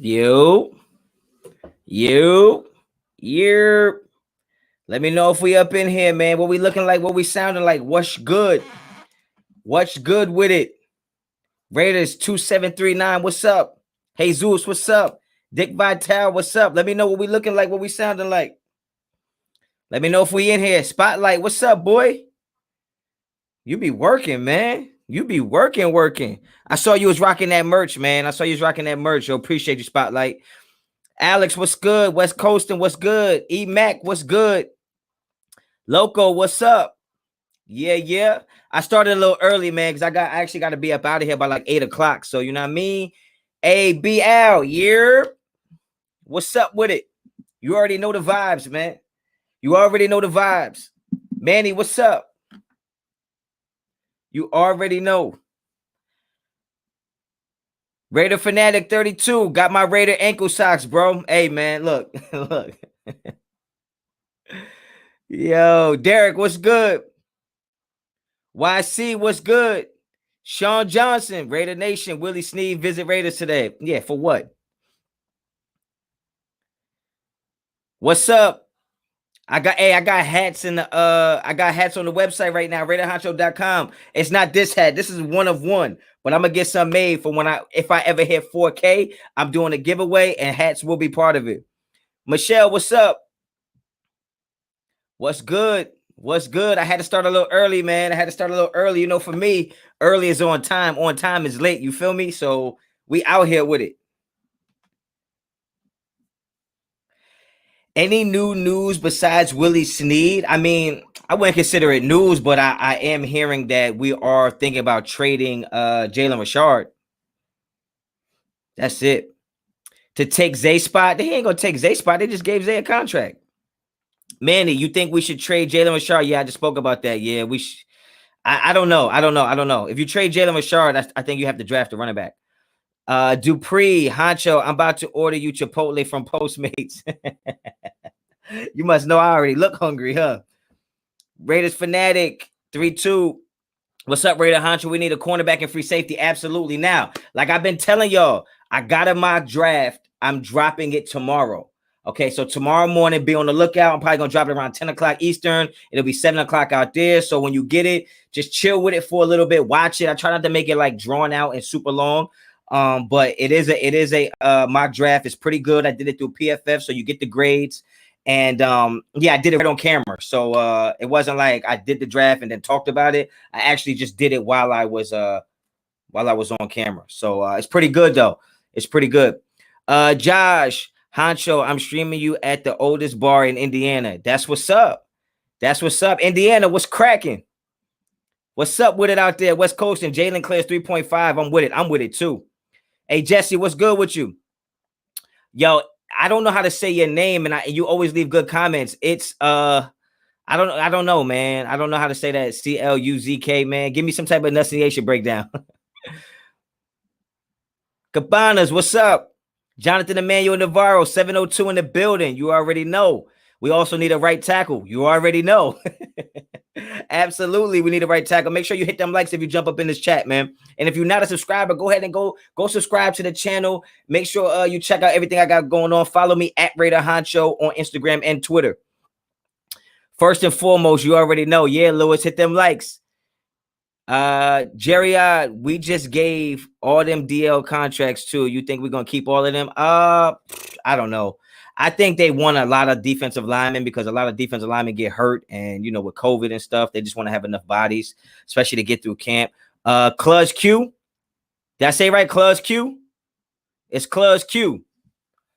You, you. Let me know if we up in here, man. What we looking like? What we sounding like? What's good? What's good with it? Raiders 2739. What's up? Hey Zeus, what's up? Dick Vital, what's up? Let me know what we looking like. What we sounding like? Let me know if we in here. Spotlight, what's up, boy? You be working, man. You be working. I saw you was rocking that merch, man. Yo, appreciate you, Spotlight. Alex, what's good? West Coastin', what's good? E-Mac, what's good? Loco, what's up? Yeah. I started a little early, man, because I actually got to be up out of here by like 8 o'clock. So, you know what I mean? ABL, yeah. What's up with it? You already know the vibes, man. Manny, what's up? You already know. Raider Fanatic 32. Got my Raider ankle socks, bro. Hey, man, look. Yo, Derek, what's good? YC, what's good? Sean Johnson, Raider Nation. Willie Sneed, visit Raiders today. Yeah, for what? What's up? I got hats in the I got hats on the website right now, RaiderHoncho.com. It's not this hat. This is one of one, but I'm gonna get some made for if I ever hit 4K. I'm doing a giveaway and hats will be part of it. Michelle, what's up? What's good? I had to start a little early, man. You know, for me, early is on time. On time is late. You feel me? So we out here with it. Any new news besides Willie Sneed? I mean, I wouldn't consider it news, but I am hearing that we are thinking about trading Jalen Richard. That's it. To take Zay's spot. They ain't gonna take Zay's spot. They just gave Zay a contract. Manny, you think we should trade Jalen Richard? Yeah, I just spoke about that. Yeah, we should. I don't know. If you trade Jalen Richard, I think you have to draft a running back. Dupree, Honcho, I'm about to order you Chipotle from Postmates. You must know I already look hungry, huh? Raiders Fanatic 3-2. What's up, Raider Honcho? We need a cornerback and free safety. Absolutely. Now, like I've been telling y'all, I got a mock draft. I'm dropping it tomorrow. Okay, so tomorrow morning, be on the lookout. I'm probably going to drop it around 10 o'clock Eastern. It'll be 7 o'clock out there. So when you get it, just chill with it for a little bit. Watch it. I try not to make it like drawn out and super long. But it is a mock draft. It's pretty good. I did it through PFF, so you get the grades. And yeah, I did it right on camera. So it wasn't like I did the draft and then talked about it. I actually just did it while I was on camera. So it's pretty good though. It's pretty good. Josh, Honcho, I'm streaming you at the oldest bar in Indiana. That's what's up. Indiana, what's cracking? What's up with it out there? West Coast and Jalen Clare's 3.5. I'm with it too. Hey, Jesse, what's good with you? Yo, I don't know how to say your name, and you always leave good comments. It's I don't know, man. I don't know how to say that. CLUZK, man. Give me some type of enunciation breakdown. Cabanas, what's up? Jonathan Emmanuel Navarro, 702 in the building. You already know. We also need a right tackle. You already know. Absolutely, we need a right tackle. Make sure you hit them likes if you jump up in this chat, man. And if you're not a subscriber, go ahead and go subscribe to the channel. Make sure you check out everything I got going on. Follow me at Raider Honcho on Instagram and Twitter. First and foremost, you already know. Yeah, Lewis, hit them likes. Jerry, we just gave all them DL contracts too. You think we're gonna keep all of them? I don't know. I think they want a lot of defensive linemen because a lot of defensive linemen get hurt, and you know, with COVID and stuff, they just want to have enough bodies, especially to get through camp. Cluz Q. Did I say right? Cluz Q? It's Cluz Q.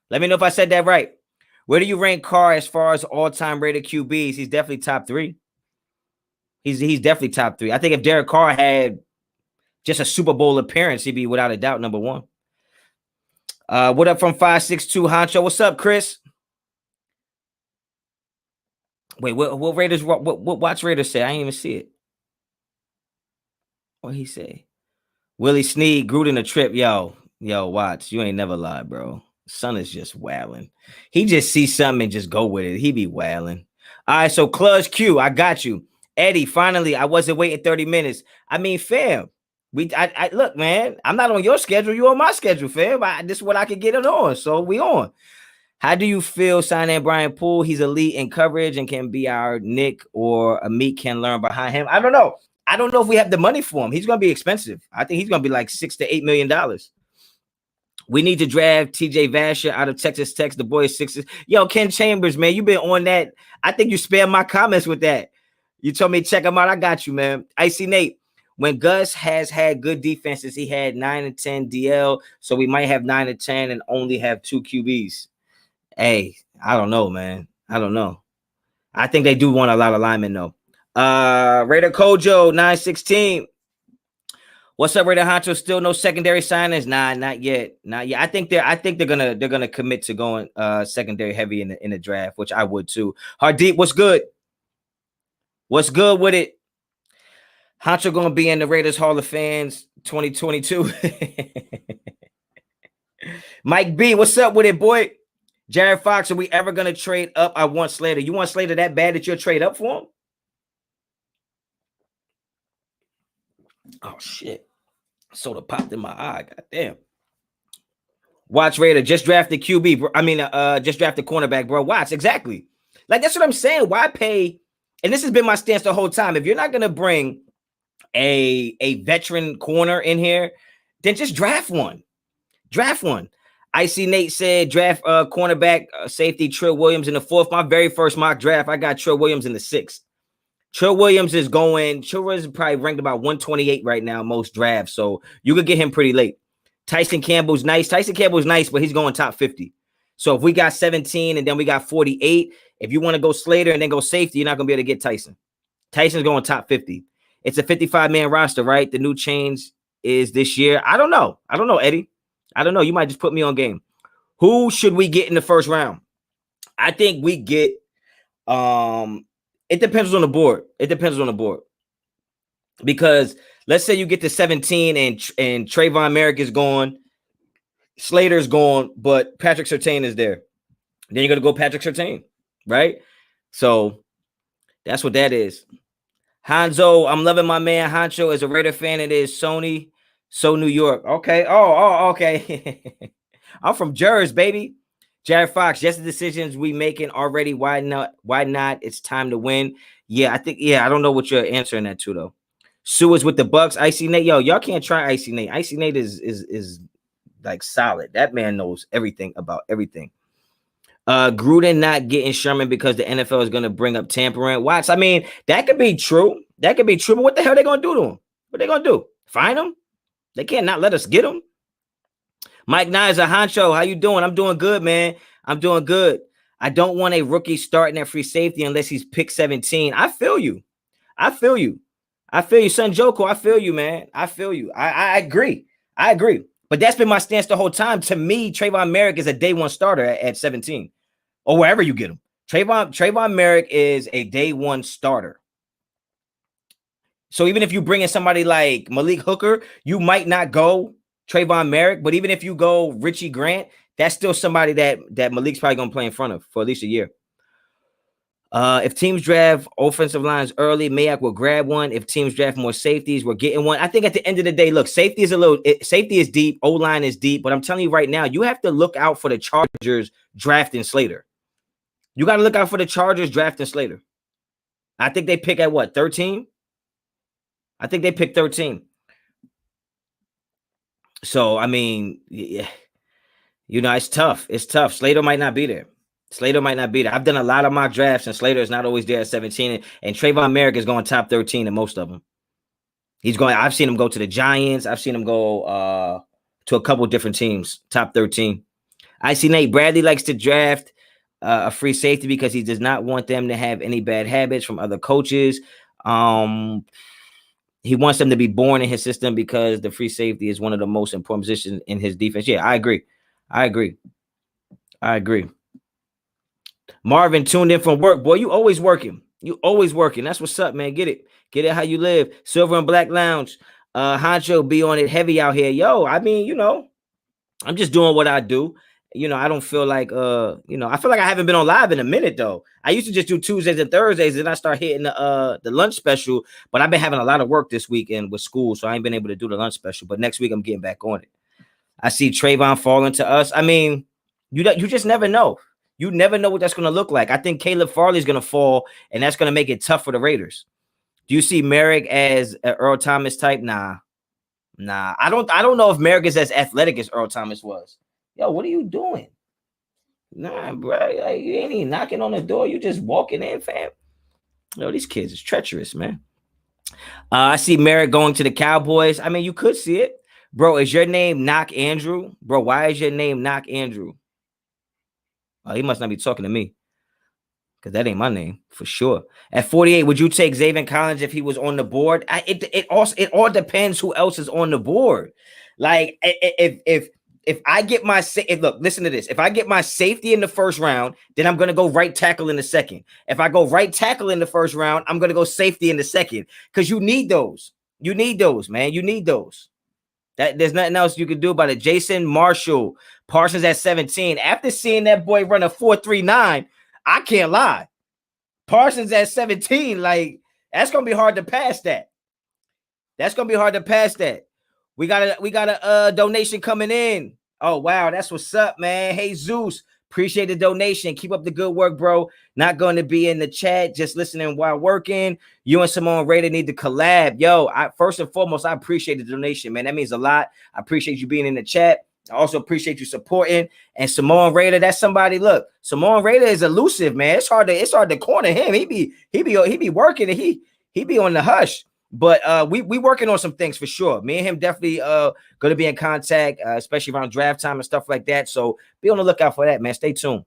Let me know if I said that right. Where do you rank Carr as far as all-time rated QBs? He's definitely top 3. He's definitely top 3. I think if Derek Carr had just a Super Bowl appearance, he'd be without a doubt number 1. What up from 562 Honcho? What's up, Chris? Wait, what Raiders? What Watch Raiders say? I didn't even see it. What he say? Willie Sneed, Gruden a trip. Yo, watch. You ain't never lied, bro. Son is just wailing. He just sees something and just go with it. He be wailing. All right, so Clutch Q, I got you. Eddie, finally, I wasn't waiting 30 minutes. I mean, fam, I look, man, I'm not on your schedule. You on my schedule, fam. This is what I can get it on. So we on. How do you feel signing Brian Poole? He's elite in coverage and can be our Nick, or Amit can learn behind him. I don't know. I don't know if we have the money for him. He's going to be expensive. I think he's going to be like $6 to $8 million. We need to draft TJ Vasher out of Texas Tech. The boy is 6. Yo, Ken Chambers, man, you've been on that. I think you spammed my comments with that. You told me check him out. I got you, man. Icy Nate. When Gus has had good defenses, he had 9 and 10 DL. So we might have 9 and 10 and only have 2 QBs. Hey, I don't know, man. I don't know. I think they do want a lot of linemen, though. Raider Kojo 916. What's up, Raider Honcho? Still no secondary signings? Nah, not yet. Not yet. I think they're gonna commit to going secondary heavy in the draft, which I would too. Hardeep, what's good? What's good with it? Honcho gonna be in the Raiders Hall of Fans 2022. Mike B, what's up with it, boy? Jared Fox, are we ever gonna trade up? I want Slater. You want Slater that bad that you'll trade up for him? Oh shit. Soda popped in my eye. God damn. Watch Raider. Just draft the QB. Bro. I mean, just draft the cornerback, bro. Watch. Exactly. Like, that's what I'm saying. Why pay? And this has been my stance the whole time. If you're not gonna bring a veteran corner in here, then just draft one. Draft one. I see Nate said draft cornerback, safety Trill Williams in the 4th. My very first mock draft, I got Trill Williams in the 6th. Trill Williams is probably ranked about 128 right now, most drafts. So you could get him pretty late. Tyson Campbell's nice. Tyson Campbell's nice, but he's going top 50. So if we got 17 and then we got 48, if you want to go Slater and then go safety, you're not going to be able to get Tyson. Tyson's going top 50. It's a 55-man roster, right? The new change is this year. I don't know. Eddie. I don't know. You might just put me on game. Who should we get in the first round? I think we get it depends on the board. Because let's say you get to 17 and Trayvon Merrick is gone, Slater's gone, but Patrick Surtain is there. Then you're going to go Patrick Surtain, right? So that's what that is. Hanzo, I'm loving my man Honcho as a Raider fan. It is Sony, so New York. Okay. Oh, okay. I'm from Jersey, baby. Jared Fox, just the decisions we making already. Why not? It's time to win. Yeah, I don't know what you're answering that to, though. Sue is with the Bucks. Icy Nate, yo, y'all can't try Icy Nate. Icy Nate is like solid. That man knows everything about everything. Gruden not getting Sherman because the NFL is going to bring up tampering. Watch. I mean, that could be true. But what the hell are they going to do to him? What they going to do? Fine him? They can't not let us get him. Mike Nizer, Honcho, how you doing? I'm doing good, man. I'm doing good. I don't want a rookie starting at free safety unless he's pick 17. I feel you. Son Joko. I feel you, man. I feel you. I agree. But that's been my stance the whole time. To me, Trayvon Merrick is a day one starter at 17 or wherever you get him. Trayvon Merrick is a day one starter. So even if you bring in somebody like Malik Hooker, you might not go Trayvon Merrick, but even if you go Richie Grant, that's still somebody that Malik's probably going to play in front of for at least a year. If teams draft offensive lines early, Mayak will grab one. If teams draft more safeties, we're getting one. I think at the end of the day, look, safety is deep. O-line is deep, but I'm telling you right now, you have to look out for the Chargers drafting Slater. You got to look out for the Chargers drafting Slater. I think they pick at what, 13? I think they pick 13. So, I mean, yeah, it's tough. Slater might not be there. I've done a lot of mock drafts, and Slater is not always there at 17. And Trayvon Merrick is going top 13 in most of them. I've seen him go to the Giants. I've seen him go to a couple different teams, top 13. I see Nate Bradley likes to draft a free safety because he does not want them to have any bad habits from other coaches. He wants them to be born in his system because the free safety is one of the most important positions in his defense. Yeah, I agree. Marvin tuned in from work. Boy, you always working. That's what's up, man. Get it how you live. Silver and Black Lounge. Honcho be on it heavy out here. Yo, I mean, I'm just doing what I do. I don't feel like I feel like I haven't been on live in a minute though. I used to just do Tuesdays and Thursdays, and I start hitting the lunch special. But I've been having a lot of work this weekend with school, so I ain't been able to do the lunch special. But next week I'm getting back on it. I see Trayvon falling to us. I mean, you just never know. You never know what that's going to look like. I think Caleb Farley's going to fall, and that's going to make it tough for the Raiders. Do you see Merrick as an Earl Thomas type? Nah. I don't know if Merrick is as athletic as Earl Thomas was. Yo, what are you doing? Nah, bro. Like, you ain't even knocking on the door. You just walking in, fam. Yo, these kids is treacherous, man. I see Merrick going to the Cowboys. I mean, you could see it. Bro, is your name Knock Andrew? Bro, why is your name Knock Andrew? Oh, he must not be talking to me. Because that ain't my name for sure. At 48, would you take Zaven Collins if he was on the board? It all depends who else is on the board. Like if I get my look, listen to this. If I get my safety in the first round, then I'm gonna go right tackle in the second. If I go right tackle in the first round, I'm gonna go safety in the second. Because you need those. You need those, man. You need those. There's nothing else you can do about it. Jason Marshall, Parsons at 17. After seeing that boy run a 4.39, I can't lie. Parsons at 17, like that's gonna be hard to pass that. That's gonna be hard to pass that. We got a donation coming in. Oh wow, that's what's up, man. Hey Zeus, appreciate the donation. Keep up the good work, bro. Not going to be in the chat, just listening while working. You and Simone Raider need to collab. Yo, first and foremost, I appreciate the donation, man. That means a lot. I appreciate you being in the chat. I also appreciate you supporting. And Simone Raider, that's somebody. Look, Simone Raider is elusive, man. It's hard to corner him. He be working, and he be on the hush. But we working on some things for sure. Me and him definitely gonna be in contact, especially around draft time and stuff like that. So be on the lookout for that, man. Stay tuned.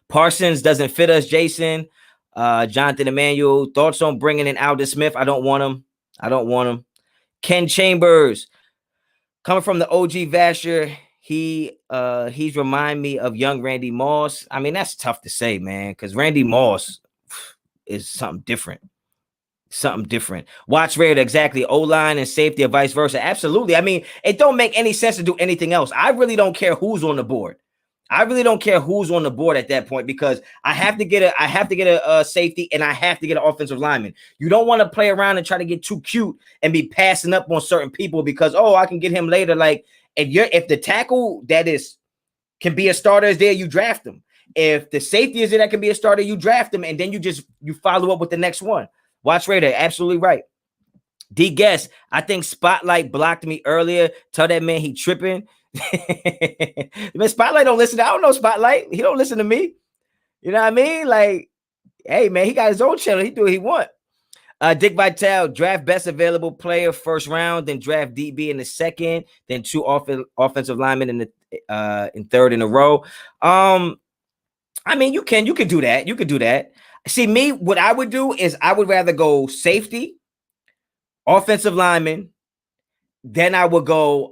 Parsons doesn't fit us, Jason. Jonathan Emmanuel, thoughts on bringing in Aldon Smith? I don't want him. Ken Chambers, coming from the OG Vasher, he's remind me of young Randy Moss. I mean, that's tough to say, man, because Randy Moss is something different. Watch Raider, exactly. O-line and safety or vice versa. Absolutely. I mean, it don't make any sense to do anything else. I really don't care who's on the board. I really don't care who's on the board at that point, because I have to get a safety, and I have to get an offensive lineman. You don't want to play around and try to get too cute and be passing up on certain people because, oh, I can get him later. Like if the tackle can be a starter is there, you draft him. If the safety is there that can be a starter, you draft him, and then you follow up with the next one. Watch Raider, absolutely right. D Guess, I think Spotlight blocked me earlier. Tell that man he tripping. Man, Spotlight don't listen. I don't know Spotlight. He don't listen to me. You know what I mean? Like, hey man, he got his own channel. He do what he want. Dick Vitale, draft best available player first round, then draft DB in the second, then two offensive linemen in third in a row. I mean, you can do that. You could do that. See, me, what I would do is I would rather go safety, offensive lineman, then I would go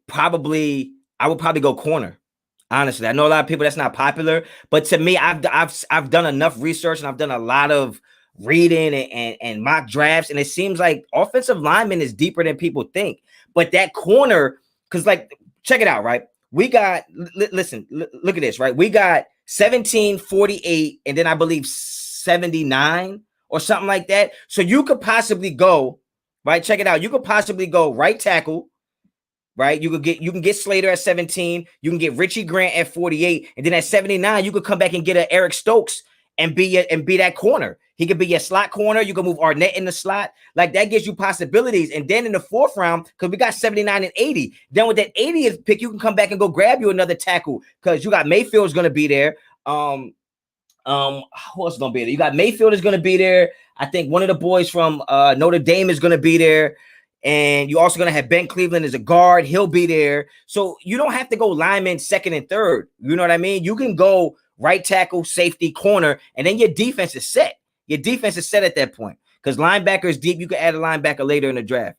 probably go corner. Honestly, I know a lot of people that's not popular, but to me, I've done enough research and I've done a lot of reading and mock drafts, and it seems like offensive lineman is deeper than people think. But that corner, because like, check it out, right? We got listen, look at this, right? We got 17, 48, and then I believe 79 or something like that. So you could possibly go, right? Check it out. You could possibly go right tackle, right? You can get Slater at 17. You can get Richie Grant at 48, and then at 79, you could come back and get an Eric Stokes and be that corner. He could be your slot corner. You can move Arnett in the slot. Like, that gives you possibilities. And then in the fourth round, because we got 79 and 80. Then with that 80th pick, you can come back and go grab you another tackle, because you got Mayfield's going to be there. Who else is going to be there? You got Mayfield is going to be there. I think one of the boys from Notre Dame is going to be there. And you're also going to have Ben Cleveland as a guard. He'll be there. So you don't have to go lineman second and third. You know what I mean? You can go right tackle, safety, corner, and then your defense is set. Your defense is set at that point, because linebacker is deep. You can add a linebacker later in the draft.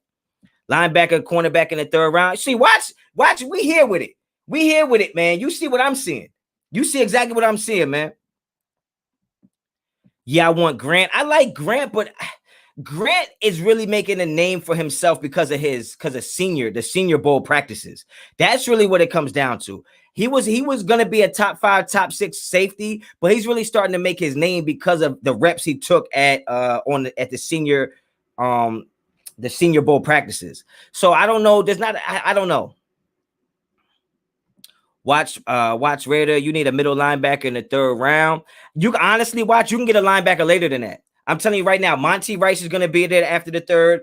Linebacker, cornerback in the third round. See, watch. We here with it, man. You see what I'm seeing. You see exactly what I'm seeing, man. Yeah, I want Grant. I like Grant, but Grant is really making a name for himself because of the senior bowl practices. That's really what it comes down to. He was going to be a top 5, top 6 safety, but he's really starting to make his name because of the reps he took at the senior bowl practices. So I don't know. I don't know. Watch Raider. You need a middle linebacker in the 3rd round. You can honestly watch. You can get a linebacker later than that. I'm telling you right now, Monty Rice is going to be there after the 3rd.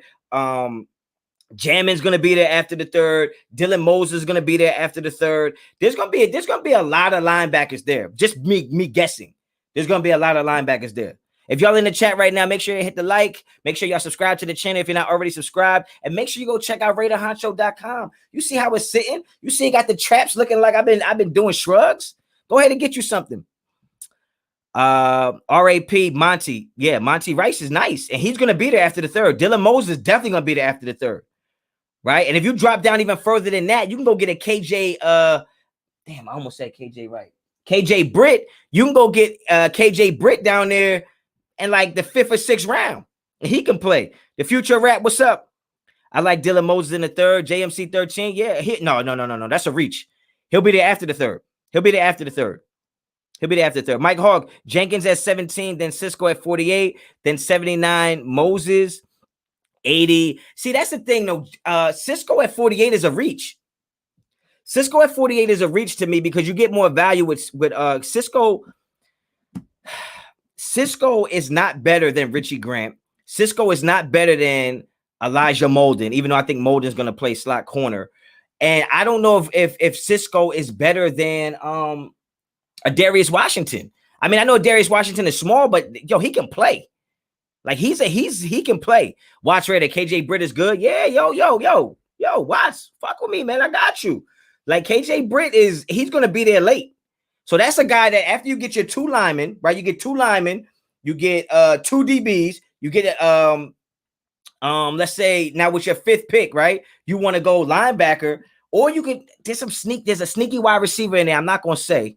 Jamin's going to be there after the 3rd. Dylan Moses is going to be there after the 3rd. There's going to be a lot of linebackers there. Just me guessing. There's going to be a lot of linebackers there. If y'all in the chat right now, make sure you hit the like. Make sure y'all subscribe to the channel if you're not already subscribed. And make sure you go check out RaiderHoncho.com. You see how it's sitting? You see it got the traps looking like I've been doing shrugs? Go ahead and get you something. RAP Monty. Yeah, Monty Rice is nice. And he's going to be there after the 3rd. Dylan Moses is definitely going to be there after the 3rd. Right? And if you drop down even further than that, you can go get a KJ. Damn, I almost said KJ right. KJ Britt. You can go get KJ Britt down there in like the 5th or 6th round. And he can play. The future rap, what's up? I like Dylan Moses in the 3rd. JMC 13. Yeah. No. That's a reach. He'll be there after the 3rd. He'll be there after the 3rd. Mike Hogg, Jenkins at 17, then Cisco at 48, then 79, Moses 80. See, that's the thing, though. Cisco at 48 is a reach. Cisco at 48 is a reach to me because you get more value with Cisco. Cisco is not better than Richie Grant. Cisco is not better than Elijah Molden, even though I think Molden's going to play slot corner. And I don't know if Cisco is better than a Darius Washington. I mean, I know Darius Washington is small, but he can play. Like he can play. Watch Raider. KJ Britt is good. Yeah, yo, watch. Fuck with me, man. I got you. Like KJ Britt he's gonna be there late. So that's a guy that after you get your 2 linemen, right? You get 2 linemen, you get 2 DBs, you get let's say now with your 5th pick, right? You want to go linebacker, or you could there's a sneaky wide receiver in there. I'm not gonna say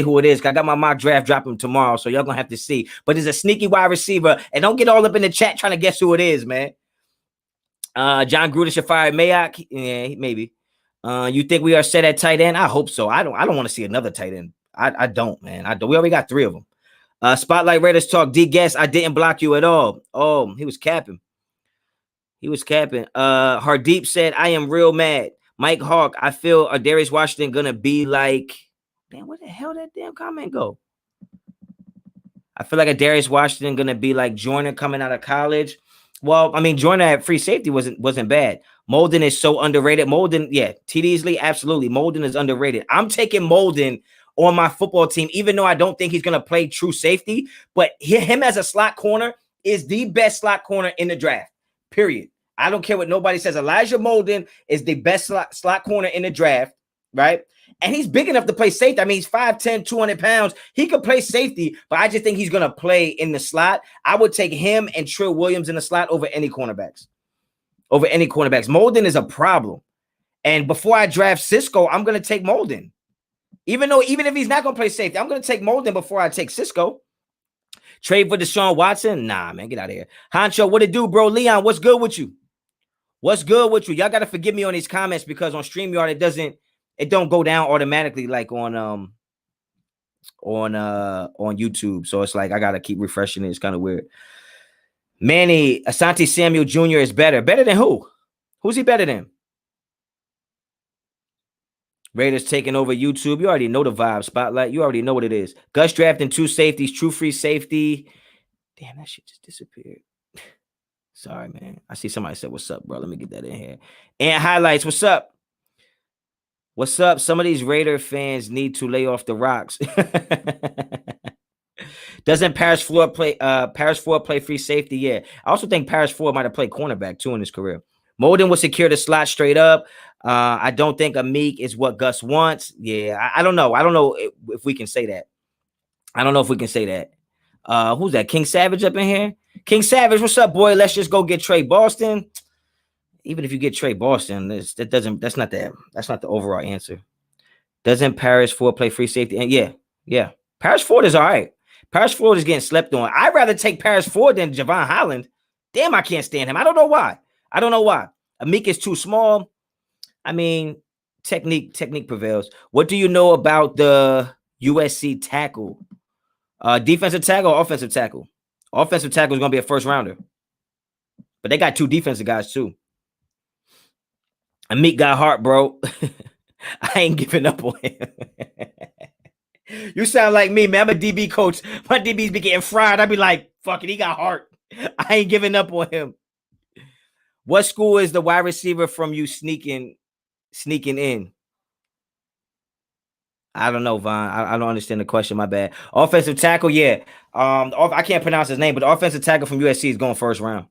who it is. I got my mock draft dropping tomorrow, so y'all gonna have to see. But there's a sneaky wide receiver, and don't get all up in the chat trying to guess who it is, man. John Gruden should fire Mayock. Yeah, maybe. You think we are set at tight end? I hope so. I don't want to see another tight end. I don't, man. We already got 3 of them. Spotlight Raiders talk. D guess I didn't block you at all. Oh, he was capping. Hardeep said, I am real mad. Mike Hawk, I feel Darius Washington gonna be like. Damn, where the hell that damn comment go? I feel like a Darius Washington gonna be like Joyner coming out of college. Well, I mean, Joyner at free safety wasn't bad. Molden is so underrated. Molden, yeah, T.D.'sley, absolutely. Molden is underrated. I'm taking Molden on my football team, even though I don't think he's gonna play true safety. But him as a slot corner is the best slot corner in the draft. Period. I don't care what nobody says. Elijah Molden is the best slot corner in the draft, right? And he's big enough to play safety. I mean, he's 5'10", 200 pounds. He could play safety, but I just think he's going to play in the slot. I would take him and Trill Williams in the slot over any cornerbacks. Molden is a problem. And before I draft Cisco, I'm going to take Molden. Even if he's not going to play safety, I'm going to take Molden before I take Cisco. Trade for Deshaun Watson? Nah, man, get out of here. Honcho, what it do, bro? Leon, what's good with you? Y'all got to forgive me on these comments because on StreamYard, it don't go down automatically like on YouTube. So it's like I gotta keep refreshing it. It's kind of weird. Manny Asante Samuel Jr. is better. Better than who? Who's he better than? Raiders taking over YouTube. You already know the vibe. Spotlight. You already know what it is. Gus drafting 2 safeties. True free safety. Damn, that shit just disappeared. Sorry, man. I see somebody said, "What's up, bro?" Let me get that in here. And highlights. What's up? What's up? Some of these Raider fans need to lay off the rocks. Doesn't Paris Ford play free safety? Yeah. I also think Paris Ford might have played cornerback too in his career. Molden will secure the slot straight up. I don't think Amik is what Gus wants. Yeah, I don't know. I don't know if we can say that. Who's that? King Savage up in here? King Savage, what's up, boy? Let's just go get Trey Boston. Even if you get Trey Boston, that's not the overall answer. Doesn't Paris Ford play free safety? And yeah. Paris Ford is all right. Paris Ford is getting slept on. I'd rather take Paris Ford than Javon Holland. Damn, I can't stand him. I don't know why. Amik is too small. I mean, technique prevails. What do you know about the USC tackle? Defensive tackle or offensive tackle? Offensive tackle is going to be a first rounder. But they got 2 defensive guys too. Amik got heart, bro. I ain't giving up on him. You sound like me, man. I'm a DB coach. My DBs be getting fried. I'd be like, fuck it, he got heart. I ain't giving up on him. What school is the wide receiver from you sneaking in? I don't know, Von. I don't understand the question. My bad. Offensive tackle, yeah. I can't pronounce his name, but the offensive tackle from USC is going first round.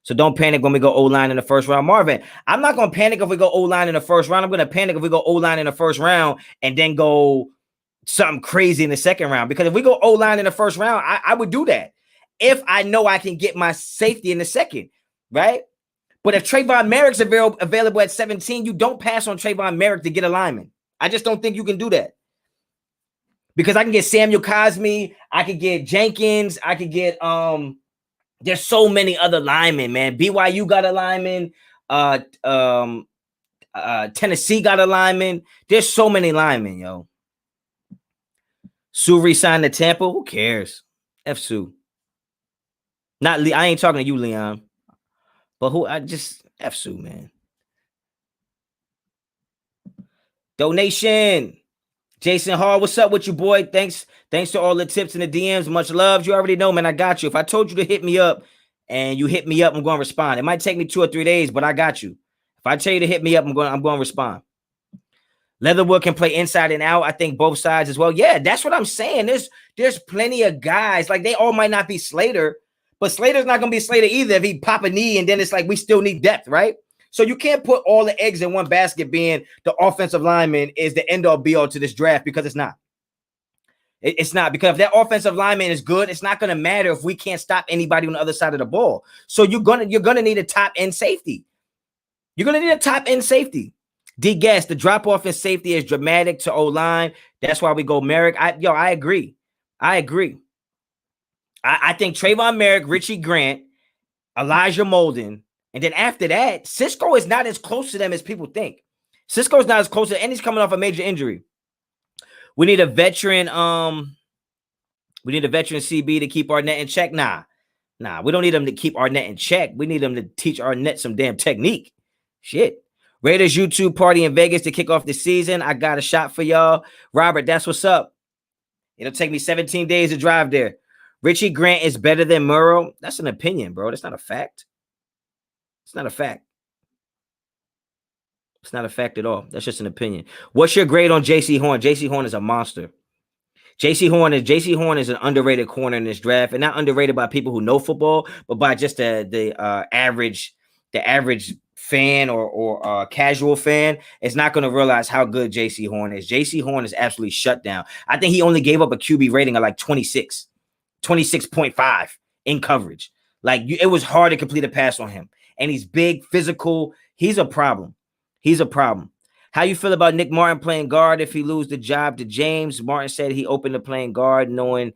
So don't panic when we go O-line in the first round. Marvin, I'm not going to panic if we go O-line in the first round. I'm going to panic if we go O-line in the first round and then go something crazy in the second round. Because if we go O-line in the first round, I would do that if I know I can get my safety in the second, right? But if Trayvon Merrick's available at 17, you don't pass on Trayvon Merrick to get a lineman. I just don't think you can do that. Because I can get Samuel Cosme, I could get Jenkins, I could get there's so many other linemen, man. BYU got a lineman, Tennessee got a lineman. There's so many linemen, yo. Sue re-signed to Tampa. Who cares? F Sue. Not I ain't talking to you, Leon. But F Sue, man. Donation. Jason Hall, what's up with you, boy? Thanks to all the tips and the DMs. Much love. You already know, man. I got you. If I told you to hit me up and you hit me up, I'm going to respond. It might take me 2 or 3 days, but I got you. If I tell you to hit me up, I'm going to respond. Leatherwood can play inside and out. I think both sides as well. Yeah, that's what I'm saying. There's plenty of guys. Like, they all might not be Slater, but Slater's not going to be Slater either if he pop a knee and then it's like we still need depth, right? So you can't put all the eggs in one basket being the offensive lineman is the end-all be-all to this draft, because it's not. It's not, because if that offensive lineman is good, it's not going to matter if we can't stop anybody on the other side of the ball. So you're gonna need a top-end safety. You're going to need a top-end safety. D-Gas, the drop-off in safety is dramatic to O-line. That's why we go Merrick. I agree. I think Trayvon Merrick, Richie Grant, Elijah Molden, and then after that, Cisco is not as close to them as people think. Cisco is not as close to, and he's coming off a major injury. We need a veteran. We need a veteran CB to keep Arnett in check. Nah, we don't need him to keep Arnett in check. We need him to teach Arnett some damn technique. Shit. Raiders YouTube party in Vegas to kick off the season. I got a shot for y'all. Robert, that's what's up. It'll take me 17 days to drive there. Richie Grant is better than Murrow. That's an opinion, bro. That's not a fact. It's not a fact. It's not a fact at all. That's just an opinion. What's your grade on J.C. Horn? J.C. Horn is a monster. J.C. Horn is an underrated corner in this draft, and not underrated by people who know football, but by just the average fan or casual fan is not going to realize how good J.C. Horn is. J.C. Horn is absolutely shut down. I think he only gave up a QB rating of like 26.5 in coverage. Like, it was hard to complete a pass on him. And he's big, physical. He's a problem. How you feel about Nick Martin playing guard if he lose the job to James? Martin said he opened to playing guard knowing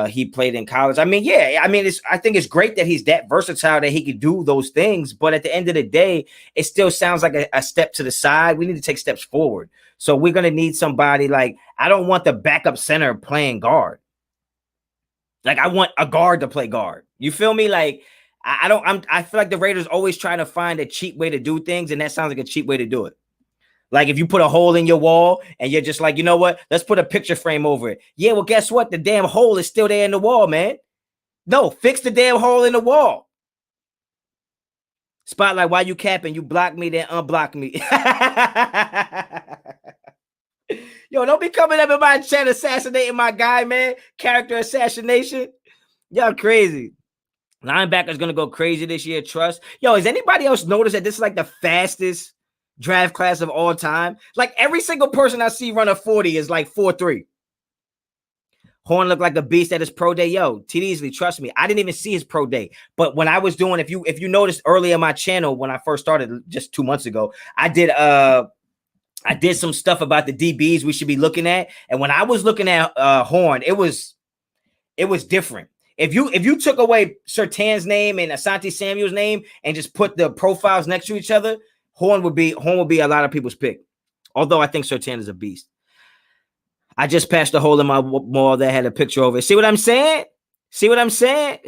he played in college. I mean, yeah. I mean, I think it's great that he's that versatile that he could do those things. But at the end of the day, it still sounds like a step to the side. We need to take steps forward. So we're going to need somebody like, I don't want the backup center playing guard. Like, I want a guard to play guard. You feel me? Like, I feel like the Raiders always trying to find a cheap way to do things, and that sounds like a cheap way to do it. Like, if you put a hole in your wall and you're just like, you know what? Let's put a picture frame over it. Yeah, well, guess what? The damn hole is still there in the wall, man. No, fix the damn hole in the wall. Spotlight, why you capping? You block me, then unblock me. Yo, don't be coming up in my chat assassinating my guy, man. Character assassination. Y'all crazy. Linebacker's going to go crazy this year, trust. Yo, has anybody else noticed that this is like the fastest draft class of all time? Like, every single person I see run a 40 is like 4.3. Horn looked like a beast at his pro day. Yo, T.D. trust me, I didn't even see his pro day. But when I was doing, if you noticed earlier in my channel when I first started just 2 months ago, I did some stuff about the DBs we should be looking at. And when I was looking at Horn, it was different. If you took away Surtain's name and Asante Samuel's name and just put the profiles next to each other, Horn would be a lot of people's pick. Although I think Surtain is a beast. I just passed a hole in my wall that had a picture over it. See what I'm saying? See what I'm saying?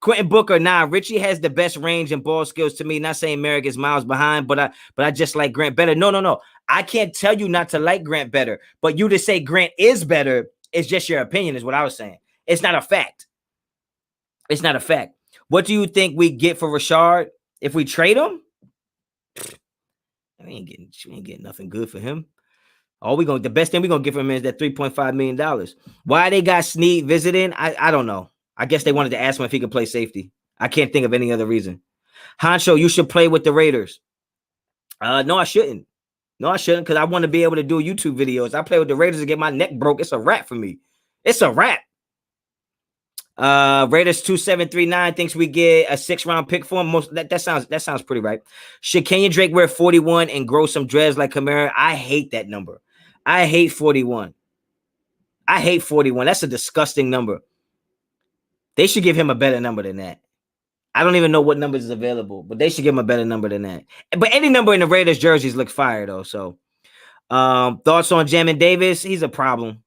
Quentin Booker, nah, Richie has the best range and ball skills to me. Not saying Merrick is miles behind, but I just like Grant better. No. I can't tell you not to like Grant better, but you to say Grant is better is just your opinion, is what I was saying. It's not a fact. It's not a fact. What do you think we get for Rashard if we trade him? We ain't getting nothing good for him. The best thing we're gonna give him is that $3.5 million. Why they got Snead visiting? I don't know. I guess they wanted to ask him if he could play safety. I can't think of any other reason. Honcho, you should play with the Raiders. No, I shouldn't. Because I want to be able to do YouTube videos. I play with the Raiders and get my neck broke. It's a wrap for me. It's a wrap. Raiders 2739 thinks we get a 6th-round pick for him. That sounds pretty right. Should Kenyon Drake wear 41 and grow some dreads like Kamara? I hate that number. I hate 41. That's a disgusting number. They should give him a better number than that. I don't even know what numbers is available, but they should give him a better number than that. But any number in the Raiders jerseys look fire though. So thoughts on Jamin Davis? He's a problem.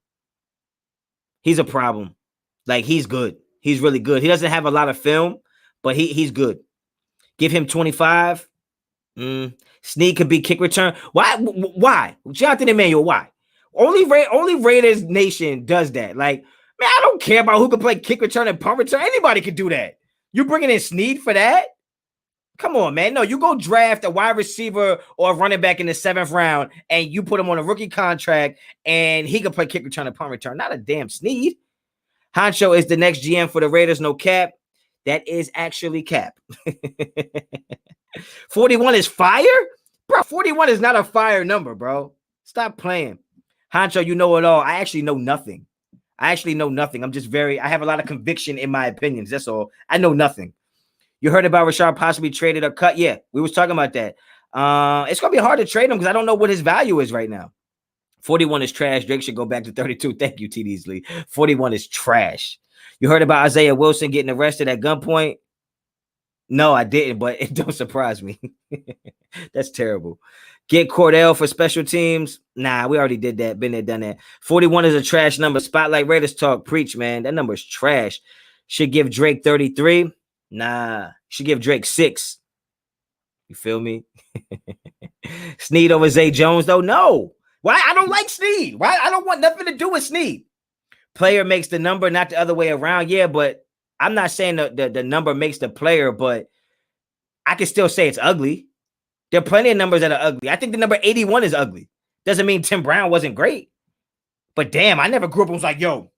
Like, he's good. He's really good. He doesn't have a lot of film, but he's good. Give him 25. Snead could be kick return. Why? Jonathan Emmanuel, why? Only Raiders Nation does that. Like, man, I don't care about who can play kick return and punt return. Anybody can do that. You bringing in Snead for that? Come on, man. No, you go draft a wide receiver or a running back in the 7th round, and you put him on a rookie contract, and he can play kick return and punt return. Not a damn Snead. Honcho is the next GM for the Raiders. No cap. That is actually cap. 41 is fire? Bro, 41 is not a fire number, bro. Stop playing. Honcho, you know it all. I actually know nothing. I have a lot of conviction in my opinions. That's all. I know nothing. You heard about Rashard possibly traded or cut? Yeah, we was talking about that. It's going to be hard to trade him because I don't know what his value is right now. 41 is trash. Drake should go back to 32. Thank you, TD's Lee. 41 is trash. You heard about Isaiah Wilson getting arrested at gunpoint? No, I didn't, but it don't surprise me. That's terrible. Get Cordell for special teams? Nah, we already did that. Been there, done that. 41 is a trash number. Spotlight Raiders talk. Preach, man. That number is trash. Should give Drake 33? Nah. Should give Drake 6. You feel me? Snead over Zay Jones, though? No. Why? I don't like Snead. Why? I don't want nothing to do with Snead. Player makes the number, not the other way around. Yeah, but I'm not saying the number makes the player, but I can still say it's ugly. There are plenty of numbers that are ugly. I think the number 81 is ugly. Doesn't mean Tim Brown wasn't great. But damn, I never grew up and was like, yo,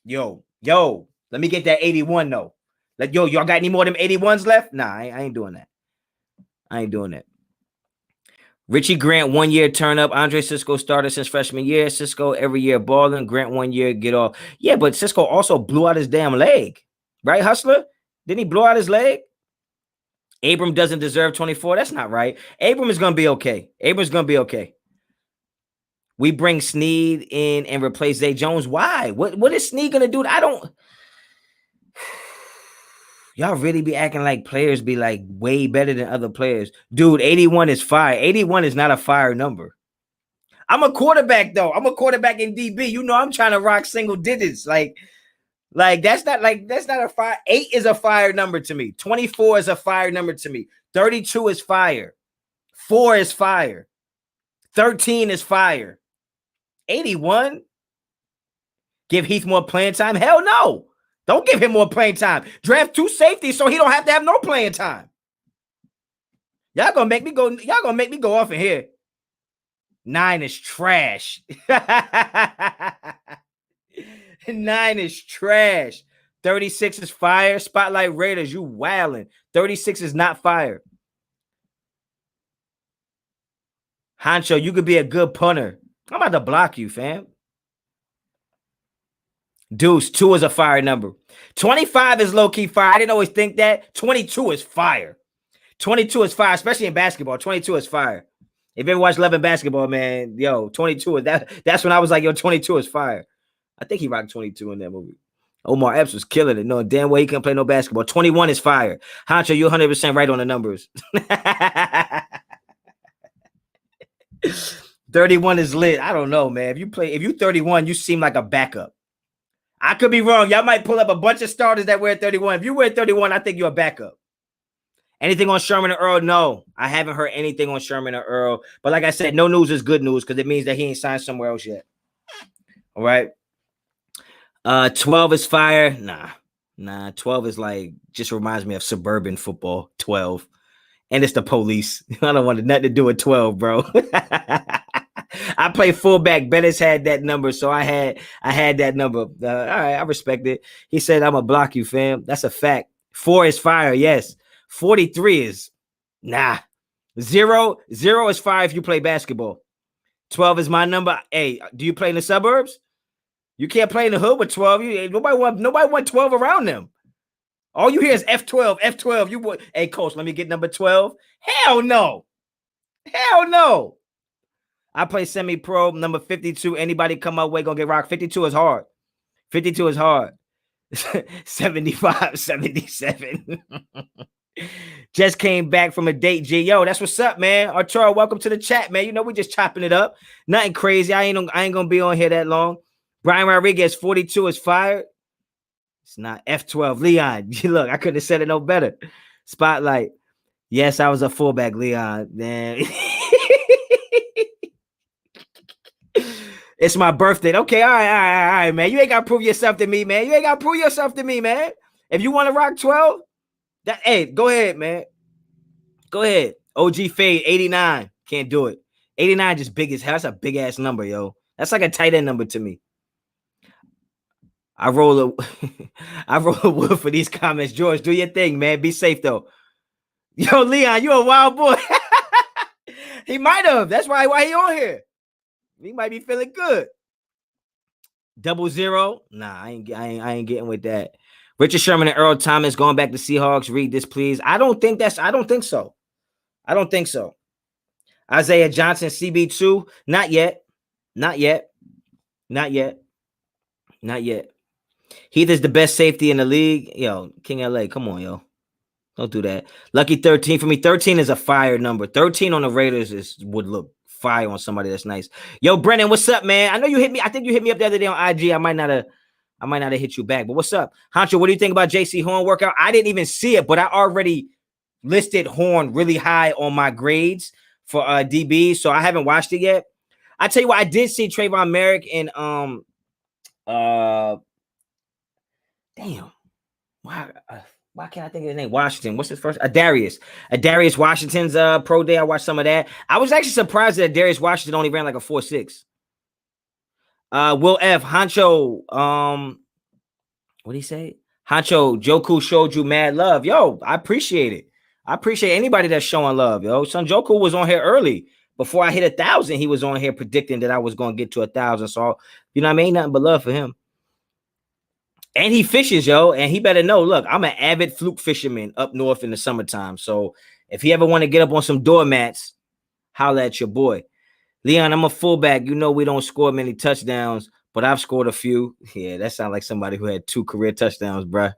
let me get that 81 though. Like, y'all got any more of them 81s left? Nah, I ain't doing that. Richie Grant, 1 year turn up. Andre Cisco started since freshman year. Cisco every year balling. Grant 1 year get off. Yeah, but Cisco also blew out his damn leg. Right, Hustler? Didn't he blow out his leg? Abram doesn't deserve 24. That's not right. Abram is going to be okay. We bring Snead in and replace Zay Jones. Why? What is Snead going to do? Y'all really be acting like players be like way better than other players. Dude, 81 is fire. 81 is not a fire number. I'm a quarterback, though. I'm a quarterback in DB. You know I'm trying to rock single digits. Like that's not a fire. 8 is a fire number to me. 24 is a fire number to me. 32 is fire. 4 is fire. 13 is fire. 81? Give Heath more playing time? Hell no. Don't give him more playing time. Draft 2 safeties so he don't have to have no playing time. Y'all gonna make me go off in here. 9 is trash. 9 is trash. 36 is fire. Spotlight Raiders, you wildin'. 36 is not fire. Honcho, you could be a good punter. I'm about to block you, fam. Deuce, 2 is a fire number. 25 is low-key fire. I didn't always think that. 22 is fire. 22 is fire, especially in basketball. 22 is fire. If you ever watched Love and Basketball, man, yo, 22 is that's when I was like, yo, 22 is fire. I think he rocked 22 in that movie. Omar Epps was killing it. No, damn well he couldn't play no basketball. 21 is fire. Honcho, you're 100% right on the numbers. 31 is lit. I don't know, man. If you 31, you seem like a backup. I could be wrong. Y'all might pull up a bunch of starters that wear 31. If you wear 31, I think you're a backup. Anything on Sherman or Earl? No, I haven't heard anything on Sherman or Earl. But like I said, no news is good news because it means that he ain't signed somewhere else yet. All right. 12 is fire. Nah. 12 is like just reminds me of suburban football. 12. And it's the police. I don't want nothing to do with 12, bro. I play fullback. Bettis had that number, so I had that number. All right, I respect it. He said, "I'm gonna block you, fam." That's a fact. 4 is fire. Yes. 43 is nah. 0 is fire if you play basketball. 12 is my number. Hey, do you play in the suburbs? You can't play in the hood with 12. Nobody want 12 around them. All you hear is F12, F12. Hey, coach, let me get number 12. Hell no. Hell no. I play semi-pro, number 52. Anybody come my way, gonna get rocked. 52 is hard. 52 is hard. 75, 77. Just came back from a date, G. Yo, that's what's up, man. Arturo, welcome to the chat, man. You know, we just chopping it up. Nothing crazy. I ain't gonna be on here that long. Brian Rodriguez, 42 is fired. It's not F12. Leon, look, I couldn't have said it no better. Spotlight. Yes, I was a fullback, Leon. Man. It's my birthday. Okay, all right, man. You ain't gotta prove yourself to me, man. If you want to rock 12, hey, go ahead, man. Go ahead. OG Fade, 89. Can't do it. 89 just big as hell. That's a big ass number, yo. That's like a tight end number to me. I roll a wood for these comments. George, do your thing, man. Be safe though. Yo, Leon, you a wild boy. He might have. That's why he on here. He might be feeling good. 00. Nah, I ain't getting with that. Richard Sherman and Earl Thomas going back to Seahawks. Read this, please. I don't think so. Isaiah Johnson, CB2. Not yet. Heath is the best safety in the league. Yo, King LA, come on, yo. Don't do that. Lucky 13 for me. 13 is a fire number. 13 on the Raiders would look fire on somebody that's nice. Yo, Brennan, what's up, man? I know you hit me. I think you hit me up the other day on IG. I might not have hit you back, but what's up? Honcho, what do you think about JC Horn workout? I didn't even see it, but I already listed Horn really high on my grades for DB, so I haven't watched it yet. I tell you what, I did see Trayvon Merrick and damn. Why can't I think of his name? Washington. What's his first? Darius Washington's pro day. I watched some of that. I was actually surprised that Darius Washington only ran like a 4.6. Will F. Honcho. What did he say? Honcho, Joku showed you mad love. Yo, I appreciate it. I appreciate anybody that's showing love, yo. Son Joku was on here early. Before I hit 1,000, he was on here predicting that I was going to get to 1,000. So, you know what I mean? Nothing but love for him. And he fishes, yo. And he better know, look, I'm an avid fluke fisherman up north in the summertime. So if he ever want to get up on some doormats, holla at your boy. Leon, I'm a fullback. You know we don't score many touchdowns, but I've scored a few. Yeah, that sounds like somebody who had 2 career touchdowns, bruh.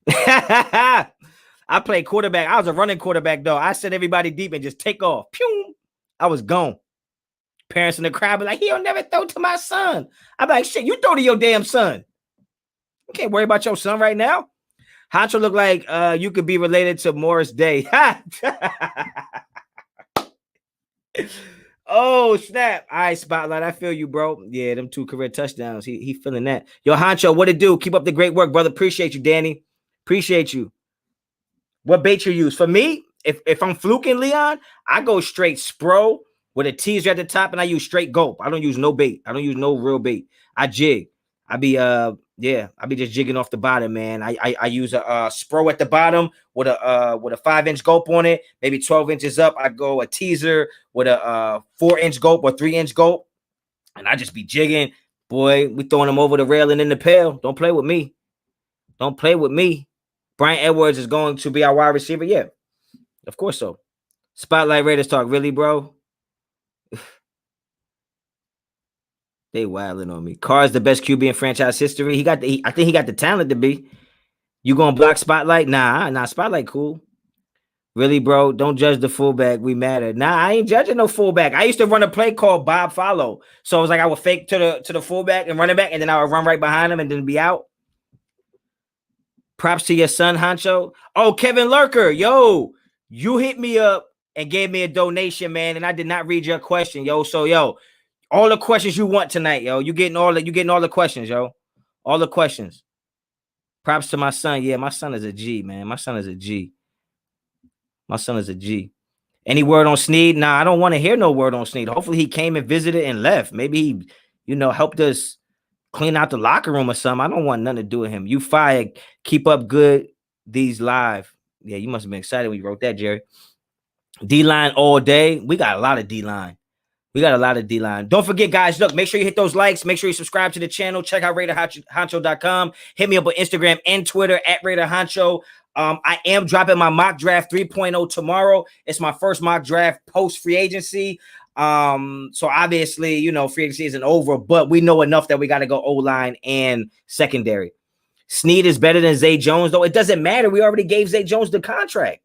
I played quarterback. I was a running quarterback, though. I set everybody deep and just take off. Pew! I was gone. Parents in the crowd be like, he'll never throw to my son. I'm like, shit, you throw to your damn son. You can't worry about your son right now. Honcho look like you could be related to Morris Day. Oh, snap. All right, Spotlight. I feel you, bro. Yeah, them 2 career touchdowns. He feeling that. Yo, Honcho, what it do? Keep up the great work, brother. Appreciate you, Danny. Appreciate you. What bait you use? For me, if I'm fluking, Leon, I go straight Spro with a teaser at the top, and I use straight gulp. I don't use no bait. I don't use no real bait. I jig. I be just jigging off the bottom, man. I use a Spro at the bottom with a 5-inch gulp on it, maybe 12 inches up. I go a teaser with a 4-inch gulp or 3-inch gulp, and I just be jigging. Boy, we throwing them over the rail and in the pail. Don't play with me. Don't play with me. Brian Edwards is going to be our wide receiver. Yeah, of course so. Spotlight Raiders talk. Really, bro? They wilding on me. Carr is the best QB in franchise history. I think he got the talent to be. You gonna block Spotlight? Nah, Spotlight cool. Really, bro? Don't judge the fullback. We matter. Nah, I ain't judging no fullback. I used to run a play called Bob Follow. So it was like I would fake to the fullback and running back, and then I would run right behind him and then be out. Props to your son, Honcho. Oh, Kevin Lurker. Yo, you hit me up and gave me a donation, man, and I did not read your question, yo. So, yo, all the questions you want tonight, yo. You getting all the questions, yo. All the questions. Props to my son. Yeah, my son is a G, man. My son is a G. My son is a G. Any word on Snead? Nah, I don't want to hear no word on Snead. Hopefully he came and visited and left. Maybe he, helped us clean out the locker room or something. I don't want nothing to do with him. You fired. Keep up good. These live. Yeah, you must have been excited when you wrote that, Jerry. D-line all day. We got a lot of D-line. Don't forget, guys, look, make sure you hit those likes. Make sure you subscribe to the channel. Check out RaiderHoncho.com. Hit me up on Instagram and Twitter at RaiderHoncho. I am dropping my mock draft 3.0 tomorrow. It's my first mock draft post free agency. So obviously, free agency isn't over, but we know enough that we got to go O-line and secondary. Snead is better than Zay Jones, though. It doesn't matter. We already gave Zay Jones the contract.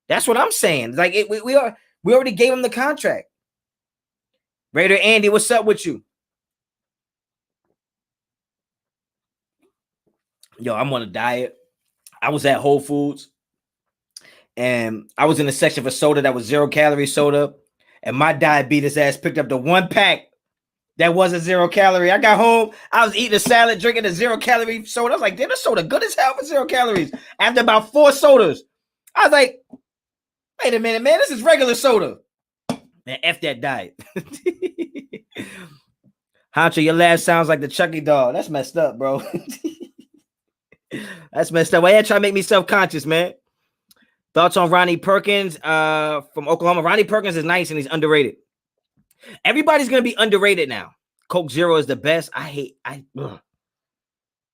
That's what I'm saying. Like we already gave him the contract. Raider Andy, what's up with you? Yo, I'm on a diet. I was at Whole Foods and I was in the section for soda that was 0 calorie soda. And my diabetes ass picked up the one pack that wasn't 0 calorie. I got home, I was eating a salad, drinking a 0 calorie soda. I was like, damn, this soda good as hell for 0 calories. After about 4 sodas, I was like, wait a minute, man, this is regular soda. Man, F that diet. Honcho, your laugh sounds like the Chucky doll. That's messed up, bro. That's messed up. Why you trying to make me self-conscious, man? Thoughts on Ronnie Perkins from Oklahoma? Ronnie Perkins is nice and he's underrated. Everybody's going to be underrated now. Coke Zero is the best. I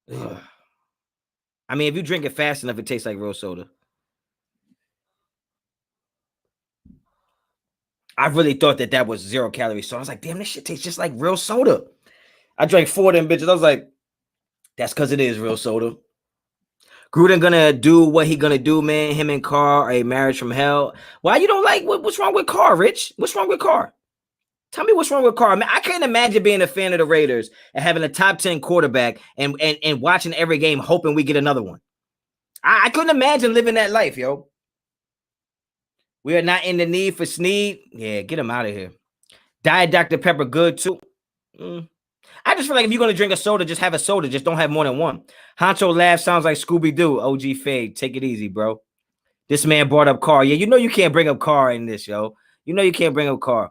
mean, if you drink it fast enough, it tastes like real soda. I really thought that was 0 calories. So I was like, damn, this shit tastes just like real soda. I drank 4 of them bitches. I was like, that's because it is real soda. Gruden gonna do what he gonna do, man. Him and Carr are a marriage from hell. Why you don't like what's wrong with Carr, Rich? What's wrong with Carr? Tell me what's wrong with Carr. Man, I can't imagine being a fan of the Raiders and having a top 10 quarterback and watching every game hoping we get another one. I couldn't imagine living that life, yo. We are not in the need for Snead. Yeah, get him out of here. Diet Dr. Pepper good too. I just feel like if you're going to drink a soda, just have a soda. Just don't have more than one. Honcho laugh sounds like Scooby-Doo. OG Fade. Take it easy, bro. This man brought up Carr. Yeah, you can't bring up Carr in this, yo. You can't bring up Carr.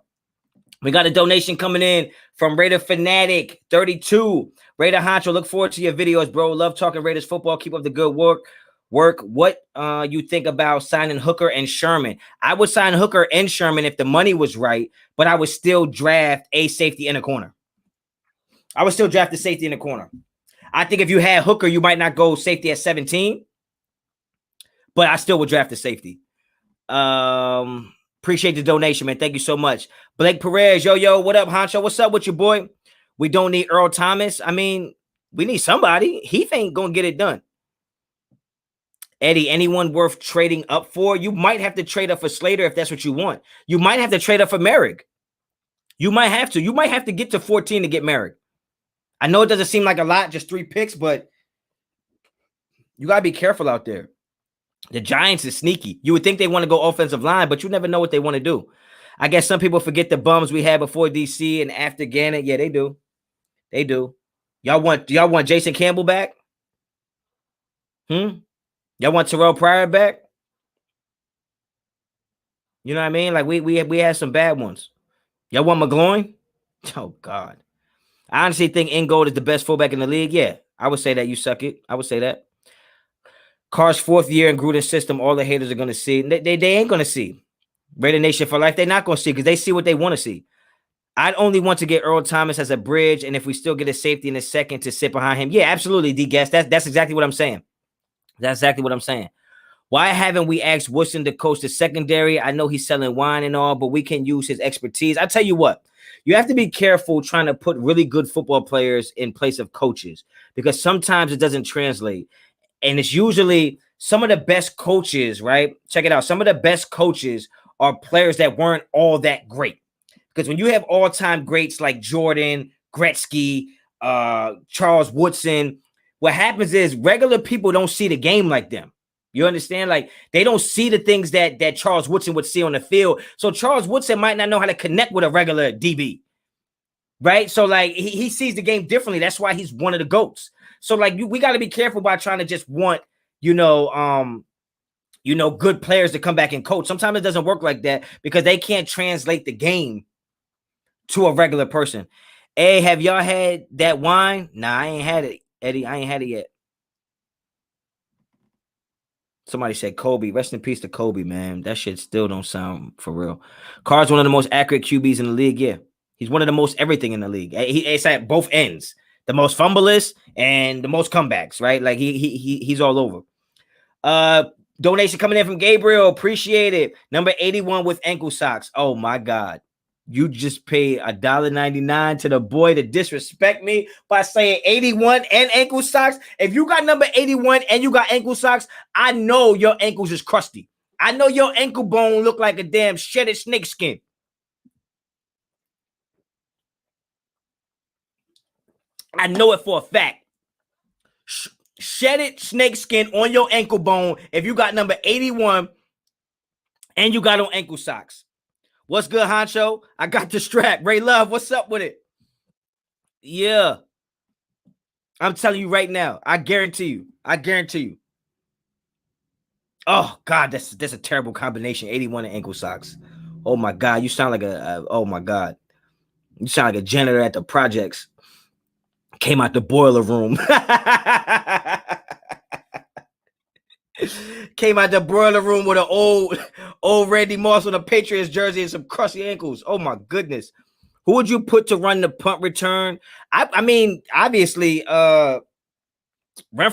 We got a donation coming in from Raider Fanatic 32. Raider Honcho, look forward to your videos, bro. Love talking Raiders football. Keep up the good work. What you think about signing Hooker and Sherman? I would sign Hooker and Sherman if the money was right, but I would still draft a safety in a corner. I would still draft the safety in the corner. I think if you had Hooker, you might not go safety at 17, but I still would draft the safety. Appreciate the donation, man. Thank you so much. Blake Perez, yo, what up, Honcho? What's up with your boy? We don't need Earl Thomas. I mean, we need somebody. Heath ain't going to get it done. Eddie, anyone worth trading up for? You might have to trade up for Slater if that's what you want. You might have to trade up for Merrick. You might have to. You might have to get to 14 to get Merrick. I know it doesn't seem like a lot, just 3 picks, but you got to be careful out there. The Giants is sneaky. You would think they want to go offensive line, but you never know what they want to do. I guess some people forget the bums we had before DC and after Gannett. Yeah, they do. They do. Y'all want Jason Campbell back? Y'all want Terrell Pryor back? You know what I mean? Like we had some bad ones. Y'all want McGloin? Oh God. I honestly think Ingold is the best fullback in the league. Yeah, I would say that. You suck it. I would say that. Carr's 4th year in Gruden's system, all the haters are going to see. They ain't going to see. Raider Nation for life, they're not going to see because they see what they want to see. I'd only want to get Earl Thomas as a bridge, and if we still get a safety in a second to sit behind him. Yeah, absolutely, D-Guest. That's exactly what I'm saying. That's exactly what I'm saying. Why haven't we asked Woodson to coach the secondary? I know he's selling wine and all, but we can use his expertise. I tell you what, you have to be careful trying to put really good football players in place of coaches, because sometimes it doesn't translate. And it's usually some of the best coaches, right? Check it out. Some of the best coaches are players that weren't all that great. Because when you have all-time greats like Jordan, Gretzky, Charles Woodson, what happens is regular people don't see the game like them. You understand? Like, they don't see the things that Charles Woodson would see on the field. So Charles Woodson might not know how to connect with a regular DB, right? So, like, he sees the game differently. That's why he's one of the GOATs. So, like, we got to be careful by trying to just want, good players to come back and coach. Sometimes it doesn't work like that because they can't translate the game to a regular person. Hey, have y'all had that wine? Nah, I ain't had it, Eddie. I ain't had it yet. Somebody said Kobe. Rest in peace to Kobe, man. That shit still don't sound for real. Carr's one of the most accurate QBs in the league. Yeah, he's one of the most everything in the league. It's at both ends. The most fumblers and the most comebacks, right? Like he's all over. Donation coming in from Gabriel. Appreciate it. Number 81 with ankle socks. Oh my God. You just paid $1.99 to the boy to disrespect me by saying 81 and ankle socks. If you got number 81 and you got ankle socks, I know your ankles is crusty. I know your ankle bone look like a damn shedded snake skin. I know it for a fact. Shedded snake skin on your ankle bone if you got number 81 and you got on ankle socks. What's good, Honcho? I got the strap. Ray Love, what's up with it? Yeah. I'm telling you right now. I guarantee you. Oh, God, that's a terrible combination. 81 and ankle socks. Oh, my God. You sound like oh, my God. You sound like a janitor at the projects. Came out the boiler room. Came out the boiler room with an old Randy Moss with a Patriots jersey and some crusty ankles. Oh my goodness. Who would you put to run the punt return? I mean, obviously, Renfro's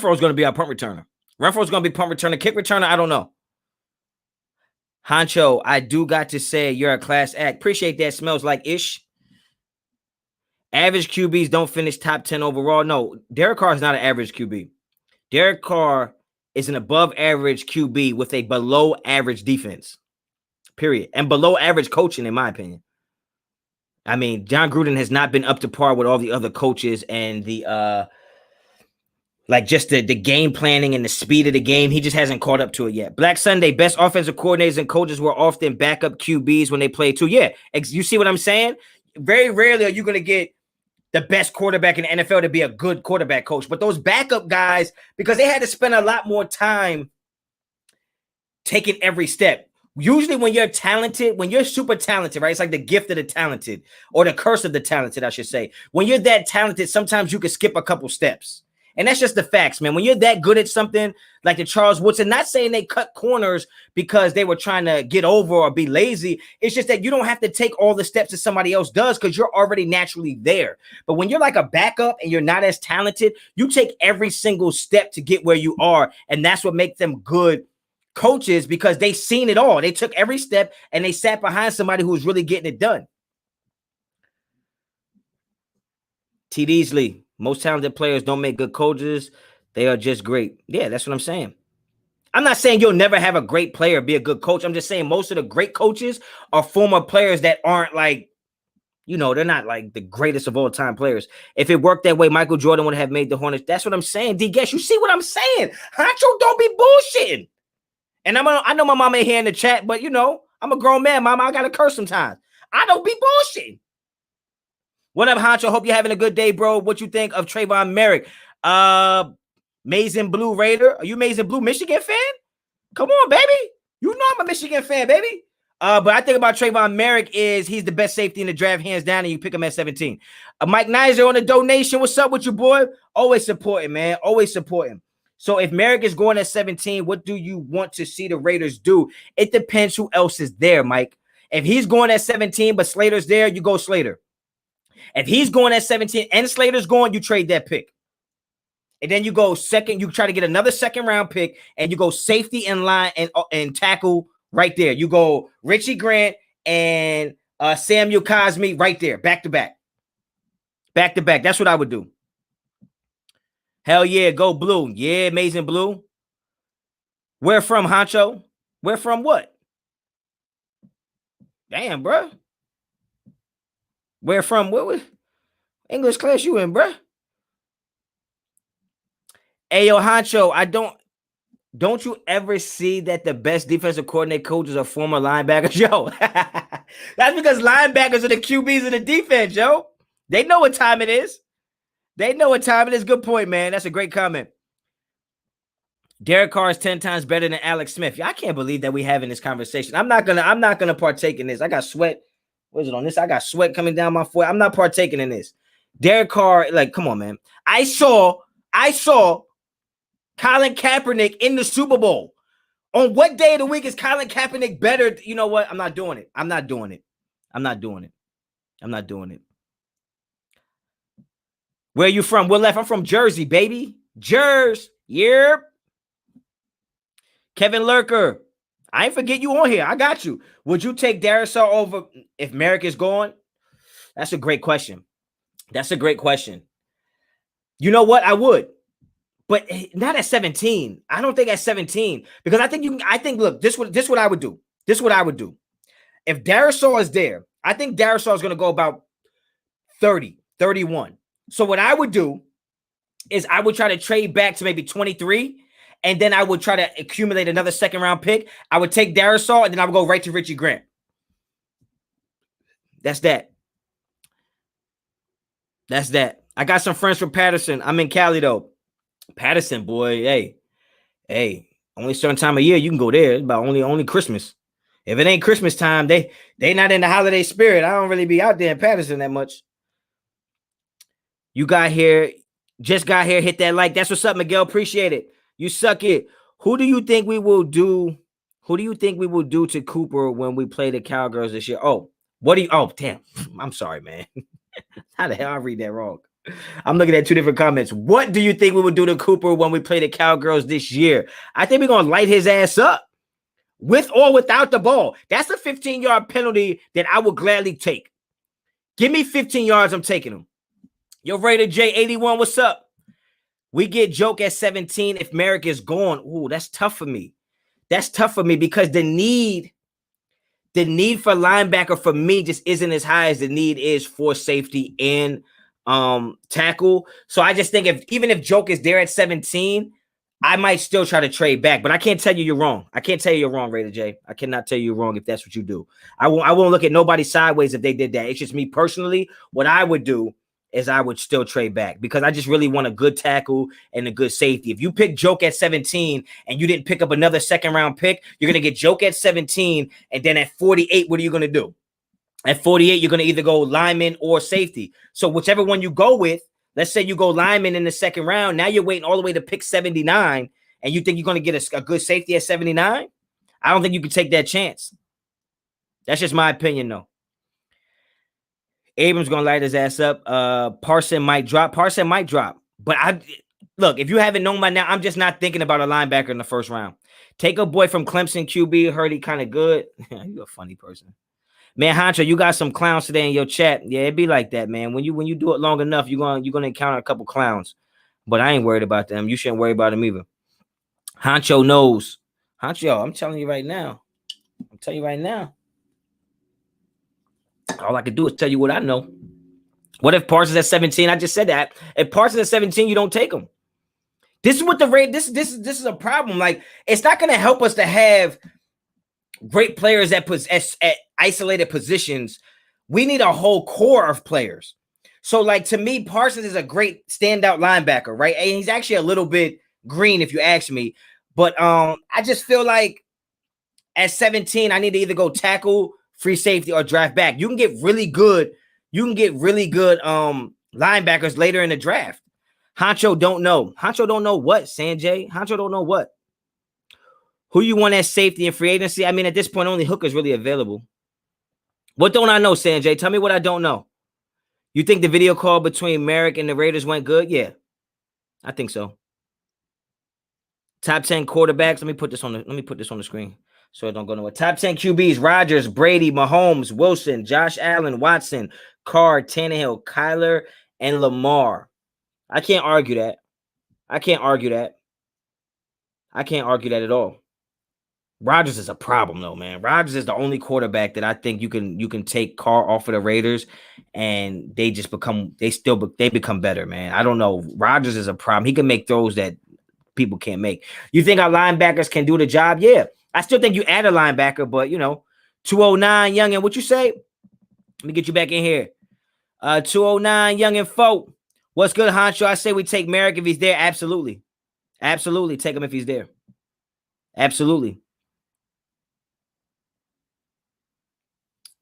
going to be our punt returner. Renfro's going to be punt returner. Kick returner, I don't know. Honcho, I do got to say you're a class act. Appreciate that. Smells like ish. Average QBs don't finish top 10 overall. No, Derek Carr is not an average QB. Derek Carr is an above average QB with a below average defense, period. And below average coaching, in my opinion. I mean, John Gruden has not been up to par with all the other coaches and the just the game planning and the speed of the game. He just hasn't caught up to it yet. Black Sunday, best offensive coordinators and coaches were often backup QBs when they played too. Yeah, you see what I'm saying? Very rarely are you going to get the best quarterback in the NFL to be a good quarterback coach. But those backup guys, because they had to spend a lot more time taking every step. Usually when you're talented, when you're super talented, right? It's like the gift of the talented or the curse of the talented, I should say. When you're that talented, sometimes you can skip a couple steps. And that's just the facts, man. When you're that good at something like the Charles Woodson, not saying they cut corners because they were trying to get over or be lazy. It's just that you don't have to take all the steps that somebody else does because you're already naturally there. But when you're like a backup and you're not as talented, you take every single step to get where you are. And that's what makes them good coaches, because they've seen it all. They took every step and they sat behind somebody who was really getting it done. T. Deasley. Most talented players don't make good coaches. They are just great. Yeah, that's what I'm saying. I'm not saying you'll never have a great player be a good coach. I'm just saying most of the great coaches are former players that aren't like, they're not like the greatest of all time players. If it worked that way, Michael Jordan would have made the Hornets. That's what I'm saying. D-Guess, you see what I'm saying? Honcho, don't be bullshitting. And I know my mama ain't here in the chat, but I'm a grown man, mama. I got to curse sometimes. I don't be bullshitting. What up, Honcho? Hope you're having a good day, bro. What you think of Trayvon Merrick? Maize and Blue Raider. Are you Maize and Blue Michigan fan? Come on, baby. You know I'm a Michigan fan, baby. But I think about Trayvon Merrick is he's the best safety in the draft, hands down, and you pick him at 17. Mike Nizer on the donation. What's up with you, boy? Always supporting, man. Always supporting. So if Merrick is going at 17, what do you want to see the Raiders do? It depends who else is there, Mike. If he's going at 17, but Slater's there, you go Slater. If he's going at 17 and Slater's going, you trade that pick. And then you go second. You try to get another second round pick, and you go safety in line and tackle right there. You go Richie Grant and Samuel Cosme right there, back to back. Back to back. That's what I would do. Hell yeah, go blue. Yeah, amazing blue. Where from, Honcho? Where from what? Damn, bro. Where from? What English class you in, bro? Hey, yo, Honcho, don't you ever see that the best defensive coordinator coaches are former linebackers? Yo, that's because linebackers are the QBs of the defense, yo. They know what time it is. They know what time it is. Good point, man. That's a great comment. Derek Carr is 10 times better than Alex Smith. Yeah, I can't believe that we having this conversation. I'm not gonna partake in this. I got sweat. What is it on this? I got sweat coming down my foot. I'm not partaking in this. Derek Carr, like, come on, man. I saw Colin Kaepernick in the Super Bowl. On what day of the week is Colin Kaepernick better? You know what? I'm not doing it. I'm not doing it. Where are you from? We're left. I'm from Jersey, baby. Jersey. Yep. Kevin Lurker. I ain't forget you on here. I got you. Would you take Darisaw over if Merrick is gone? That's a great question. You know what? I would. But not at 17. I don't think at 17. Because I think, look, this what I would do. If Darisaw is there, I think Darisaw is going to go about 30, 31. So what I would do is I would try to trade back to maybe 23, and then I would try to accumulate another second round pick. I would take Darisaw, and then I would go right to Richie Grant. That's that. I got some friends from Patterson. I'm in Cali, though. Patterson, boy, hey, only certain time of year you can go there. It's about only Christmas. If it ain't Christmas time, they not in the holiday spirit. I don't really be out there in Patterson that much. You got here, just got here, hit that like. That's what's up, Miguel. Appreciate it. You suck it. Who do you think we will do to Cooper when we play the Cowgirls this year? Oh, damn. I'm sorry, man. How the hell I read that wrong? I'm looking at two different comments. What do you think we would do to Cooper when we play the Cowgirls this year? I think we're going to light his ass up with or without the ball. That's a 15-yard penalty that I would gladly take. Give me 15 yards. I'm taking them. Yo, Raider J81, what's up? We get Joke at 17 if Merrick is gone. Ooh, that's tough for me. Because the need for linebacker for me just isn't as high as the need is for safety and tackle. So I just think even if Joke is there at 17, I might still try to trade back. But I can't tell you you're wrong. I can't tell you you're wrong, Raider J. I cannot tell you you're wrong if that's what you do. I won't look at nobody sideways if they did that. It's just me personally. What I would do is I would still trade back because I just really want a good tackle and a good safety. If you pick Joke at 17 and you didn't pick up another second round pick, you're going to get Joke at 17. And then at 48, what are you going to do? At 48, you're going to either go lineman or safety. So whichever one you go with, let's say you go lineman in the second round. Now you're waiting all the way to pick 79 and you think you're going to get a good safety at 79? I don't think you can take that chance. That's just my opinion, though. Abrams gonna light his ass up. Parson might drop. But look, if you haven't known by now, I'm just not thinking about a linebacker in the first round. Take a boy from Clemson QB. Heard he kind of good. You a funny person, man. Honcho, you got some clowns today in your chat. Yeah, it be like that, man. When you do it long enough, you're gonna encounter a couple clowns. But I ain't worried about them. You shouldn't worry about them either. Honcho knows. Honcho, I'm telling you right now. All I can do is tell you what I know. What if Parsons at 17? I just said that. If Parsons at 17, you don't take him. This is what the rate. This is a problem. Like, it's not going to help us to have great players at isolated positions. We need a whole core of players. So, like, to me, Parsons is a great standout linebacker, right? And he's actually a little bit green, if you ask me. But I just feel like at 17, I need to either go tackle, free safety, or draft back. You can get really good linebackers later in the draft. Honcho don't know. Honcho don't know what, Sanjay? Honcho don't know what. Who you want as safety in free agency? I mean, at this point, only Hooker's really available. What don't I know, Sanjay? Tell me what I don't know. You think the video call between Merrick and the Raiders went good? Yeah. I think so. Top 10 quarterbacks. Let me put this on the screen so it don't go nowhere. Top 10 QBs: Rodgers, Brady, Mahomes, Wilson, Josh Allen, Watson, Carr, Tannehill, Kyler, and Lamar. I can't argue that. I can't argue that at all. Rodgers is a problem though, man. Rodgers is the only quarterback that I think you can take Carr off of the Raiders, and they become better, man. I don't know. Rodgers is a problem. He can make throws that people can't make. You think our linebackers can do the job? Yeah. I still think you add a linebacker, but 209 Youngin, what you say? Let me get you back in here. 209 Youngin folk. What's good, Honcho? I say we take Merrick if he's there. Absolutely. Absolutely. Take him if he's there. Absolutely.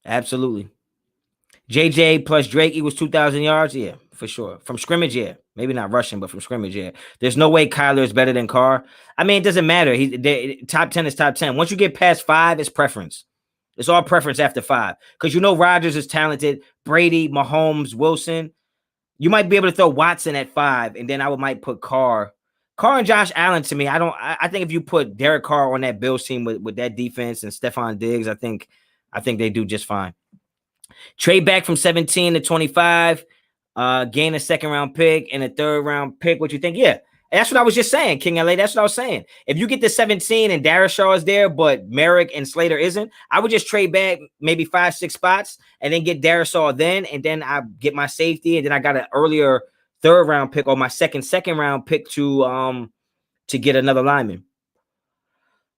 Absolutely. JJ plus Drake equals 2,000 yards. Yeah, for sure. From scrimmage, yeah. Maybe not rushing, but from scrimmage, yeah. There's no way Kyler is better than Carr. I mean, it doesn't matter. Top 10 is top 10. Once you get past 5, it's preference. It's all preference after 5. Because Rodgers is talented. Brady, Mahomes, Wilson. You might be able to throw Watson at 5, and then I might put Carr. Carr and Josh Allen, to me, I think if you put Derek Carr on that Bills team with that defense and Stephon Diggs, I think they do just fine. Trade back from 17 to 25, gain a second-round pick and a third-round pick. What you think? Yeah, that's what I was just saying, King LA. That's what I was saying. If you get the 17 and Darrisaw is there, but Merrick and Slater isn't, I would just trade back maybe 5-6 spots and then get Darrisaw then, and then I get my safety, and then I got an earlier third-round pick or my second-round pick to get another lineman.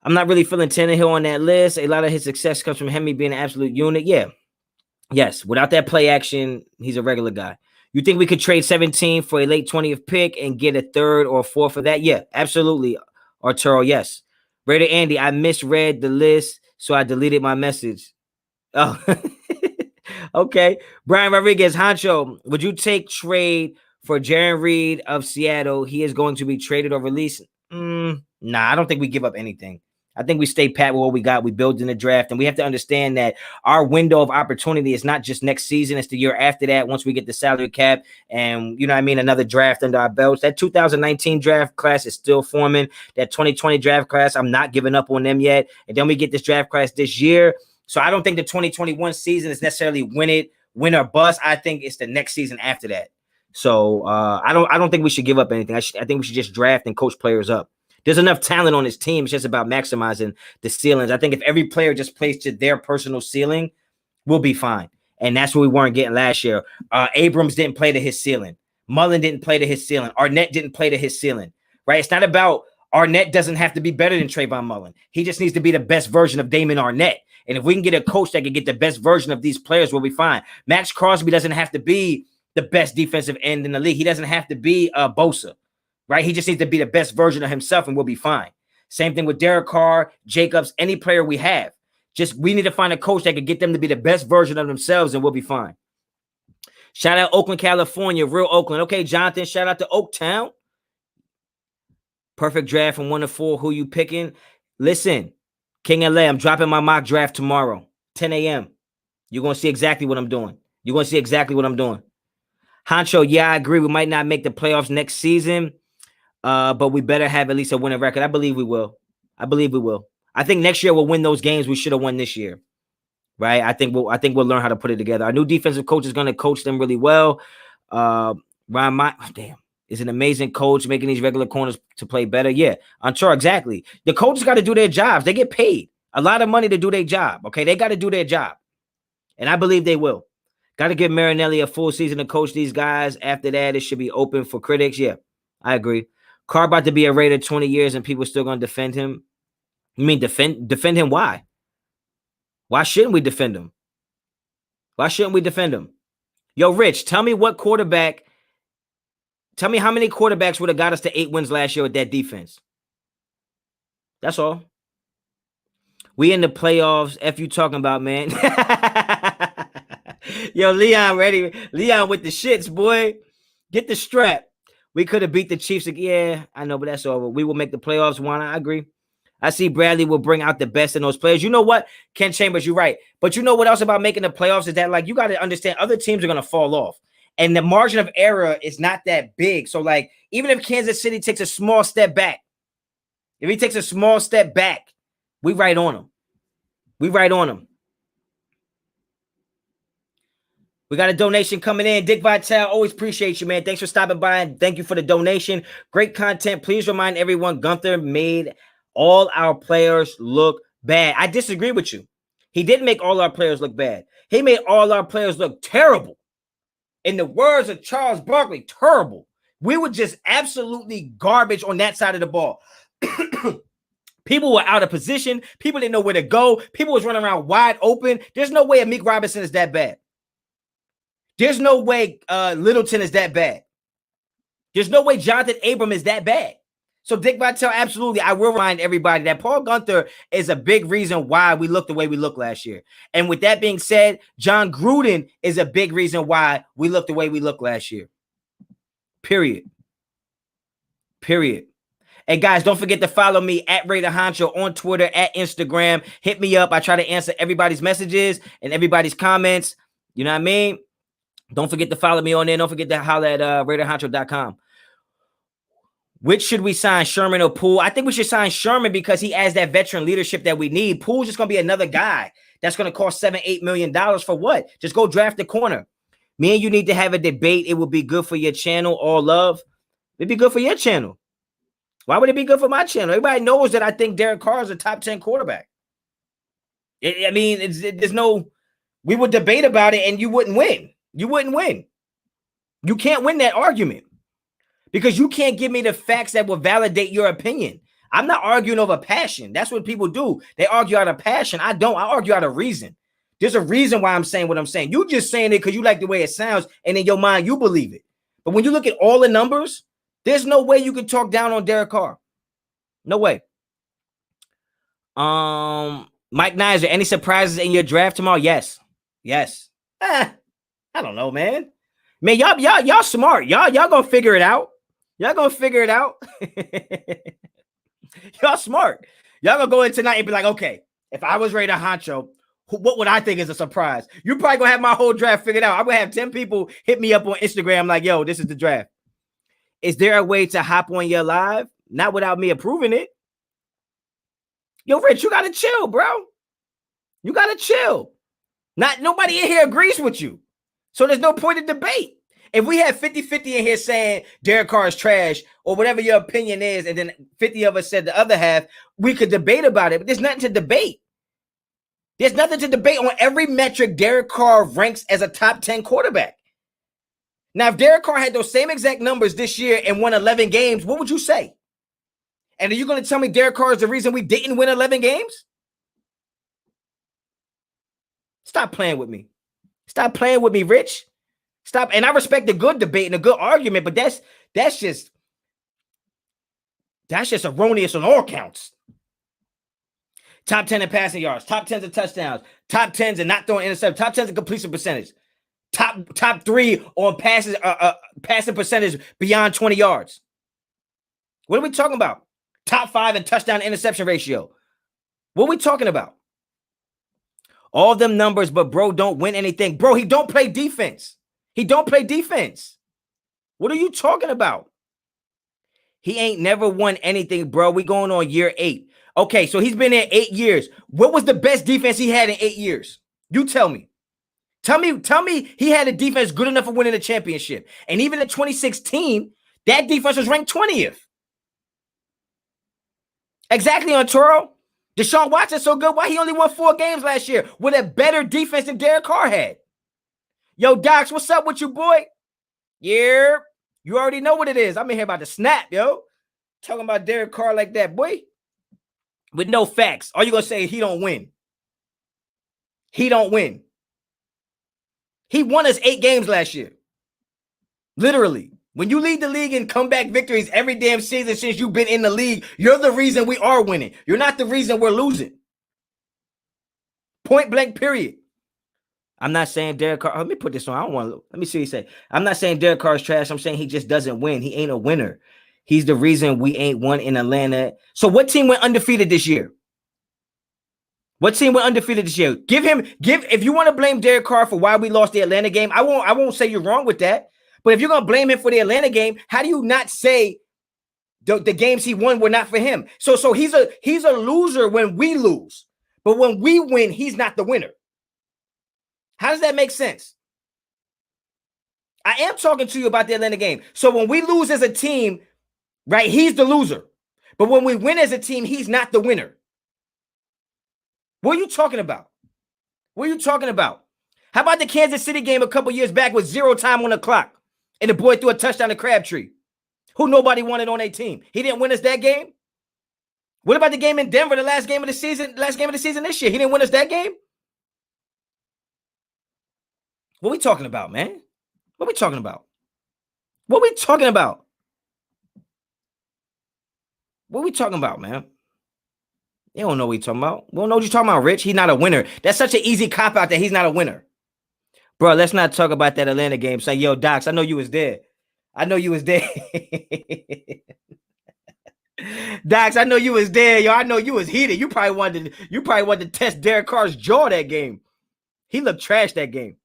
I'm not really feeling Tannehill on that list. A lot of his success comes from Hemi being an absolute unit. Yeah. Yes, without that play action, he's a regular guy. You think we could trade 17 for a late 20th pick and get a third or fourth for that? Yeah, absolutely, Arturo, yes. Raider Andy, I misread the list, so I deleted my message. Oh, okay. Brian Rodriguez, Honcho, would you take trade for Jaron Reed of Seattle? He is going to be traded or released. Nah, I don't think we give up anything. I think we stay pat with what we got. We build in the draft, and we have to understand that our window of opportunity is not just next season. It's the year after that once we get the salary cap and, another draft under our belts. That 2019 draft class is still forming. That 2020 draft class, I'm not giving up on them yet. And then we get this draft class this year. So I don't think the 2021 season is necessarily win or bust. I think it's the next season after that. So I don't think we should give up anything. I think we should just draft and coach players up. There's enough talent on his team. It's just about maximizing the ceilings. I think if every player just plays to their personal ceiling, we'll be fine. And that's what we weren't getting last year. Abrams didn't play to his ceiling. Mullen didn't play to his ceiling. Arnett didn't play to his ceiling, right? It's not about Arnett doesn't have to be better than Trayvon Mullen. He just needs to be the best version of Damon Arnett. And if we can get a coach that can get the best version of these players, we'll be fine. Max Crosby doesn't have to be the best defensive end in the league. He doesn't have to be Bosa. Right? He just needs to be the best version of himself and we'll be fine. Same thing with Derek Carr, Jacobs, any player we have. Just we need to find a coach that can get them to be the best version of themselves and we'll be fine. Shout out Oakland, California, real Oakland. Okay, Jonathan, shout out to Oaktown. Perfect draft from 1 to 4. Who you picking? Listen, King LA, I'm dropping my mock draft tomorrow, 10 a.m. You're going to see exactly what I'm doing. Honcho, yeah, I agree. We might not make the playoffs next season. But we better have at least a winning record. I believe we will. I think next year we'll win those games we should have won this year. Right? I think we'll learn how to put it together. Our new defensive coach is going to coach them really well. Ryan is an amazing coach, making these regular corners to play better. Yeah, I'm sure exactly. The coaches got to do their jobs. They get paid a lot of money to do their job. Okay, they got to do their job, and I believe they will. Got to give Marinelli a full season to coach these guys. After that, it should be open for critics. Yeah, I agree. Carr about to be a Raider 20 years and people still going to defend him. You mean defend him? Why? Why shouldn't we defend him? Yo, Rich, tell me how many quarterbacks would have got us to 8 wins last year with that defense. That's all. We in the playoffs. F you talking about, man. Yo, Leon ready. Leon with the shits, boy. Get the strap. We could have beat the Chiefs. Yeah, I know, but that's over. We will make the playoffs. I agree. I see Bradley will bring out the best in those players. You know what? Ken Chambers, you're right. But you know what else about making the playoffs is that, like, you got to understand other teams are going to fall off. And the margin of error is not that big. So, like, even if Kansas City takes a small step back, if he takes a small step back, we right on him. We right on him. We got a donation coming in. Dick Vitale, always appreciate you, man. Thanks for stopping by, and thank you for the donation. Great content. Please remind everyone Gunther made all our players look bad. I disagree with you. He didn't make all our players look bad. He made all our players look terrible. In the words of Charles Barkley, terrible. We were just absolutely garbage on that side of the ball. People were out of position. People didn't know where to go. People was running around wide open. There's no way Amik Robinson is that bad. There's no way Littleton is that bad. There's no way Jonathan Abram is that bad. So Dick Vitale, absolutely, I will remind everybody that Paul Gunther is a big reason why we looked the way we looked last year. And with that being said, John Gruden is a big reason why we looked the way we looked last year. Period. And guys, don't forget to follow me at Raider Honcho on Twitter, at Instagram. Hit me up. I try to answer everybody's messages and everybody's comments. You know what I mean? Don't forget to follow me on there. Don't forget to holler at RaiderHoncho.com. Which should we sign, Sherman or Poole? I think we should sign Sherman because he has that veteran leadership that we need. Poole's just going to be another guy that's going to cost $7-8 million for what? Just go draft the corner. Me and you need to have a debate. It would be good for your channel. All love. It'd be good for your channel. Why would it be good for my channel? Everybody knows that I think Derek Carr is a top 10 quarterback. There's no, we would debate about it and you wouldn't win. You wouldn't win. You can't win that argument because you can't give me the facts that will validate your opinion. I'm not arguing over passion. That's what people do. They argue out of passion. I don't. I argue out of reason. There's a reason why I'm saying what I'm saying. You just saying it because you like the way it sounds and in your mind you believe it. But when you look at all the numbers, there's no way you can talk down on Derek Carr. No way. Mike Nizer, any surprises in your draft tomorrow? Yes. I don't know, man. Man, y'all smart. Y'all gonna figure it out. Y'all gonna figure it out. Y'all smart. Y'all gonna go in tonight and be like, okay, if I was Raider Honcho, what would I think is a surprise? You probably gonna have my whole draft figured out. I'm gonna have 10 people hit me up on Instagram like, yo, this is the draft. Is there a way to hop on your live? Not without me approving it. Yo, Rich, you gotta chill, bro. You gotta chill. Nobody in here agrees with you. So there's no point of debate. If we have 50-50 in here saying Derek Carr is trash or whatever your opinion is, and then 50 of us said the other half, we could debate about it, but there's nothing to debate. There's nothing to debate on every metric. Derek Carr ranks as a top 10 quarterback. Now, if Derek Carr had those same exact numbers this year and won 11 games, what would you say? And are you going to tell me Derek Carr is the reason we didn't win 11 games? Stop playing with me. Stop playing with me, Rich. Stop. And I respect the good debate and a good argument, but that's just erroneous on all counts. Top 10 in passing yards, top 10s in touchdowns, top 10s in not throwing interceptions, top 10s in completion percentage, top 3 on passes, passing percentage beyond 20 yards. What are we talking about? Top 5 in touchdown interception ratio. What are we talking about? All them numbers, but bro don't win anything. Bro, he don't play defense. He don't play defense. What are you talking about? He ain't never won anything, bro. We going on year 8. Okay, so he's been there 8 years. What was the best defense he had in 8 years? You tell me. Tell me he had a defense good enough for winning a championship. And even in 2016, that defense was ranked 20th. Exactly, Arturo. Deshaun Watson's so good. Why he only won 4 games last year with a better defense than Derek Carr had? Yo, Docs, what's up with you, boy? Yeah, you already know what it is. I'm in here about to snap, yo. Talking about Derek Carr like that, boy. With no facts. All you going to say is he don't win. He don't win. He won us 8 games last year. Literally. When you lead the league in comeback victories every damn season since you've been in the league, you're the reason we are winning. You're not the reason we're losing. Point blank, period. I'm not saying Derek Carr. Let me put this on. I don't want to. Let me see what he say. I'm not saying Derek Carr is trash. I'm saying he just doesn't win. He ain't a winner. He's the reason we ain't won in Atlanta. So what team went undefeated this year? What team went undefeated this year? If you want to blame Derek Carr for why we lost the Atlanta game, I won't say you're wrong with that. But if you're going to blame him for the Atlanta game, how do you not say the games he won were not for him? So he's a loser when we lose. But when we win, he's not the winner. How does that make sense? I am talking to you about the Atlanta game. So when we lose as a team, right, he's the loser. But when we win as a team, he's not the winner. What are you talking about? What are you talking about? How about the Kansas City game a couple years back with 0 time on the clock? And the boy threw a touchdown to Crabtree, who nobody wanted on their team. He didn't win us that game. What about the game in Denver, the last game of the season this year? He didn't win us that game. What are we talking about, man? What are we talking about? What are we talking about? What are we talking about, man? You don't know what you're talking about. We don't know what you're talking about, Rich. He's not a winner. That's such an easy cop-out that he's not a winner. Bro, let's not talk about that Atlanta game. Say, yo, Docs, I know you was there. I know you was there. Docs, I know you was there, yo. I know you was heated. You probably wanted to test Derek Carr's jaw that game. He looked trash that game.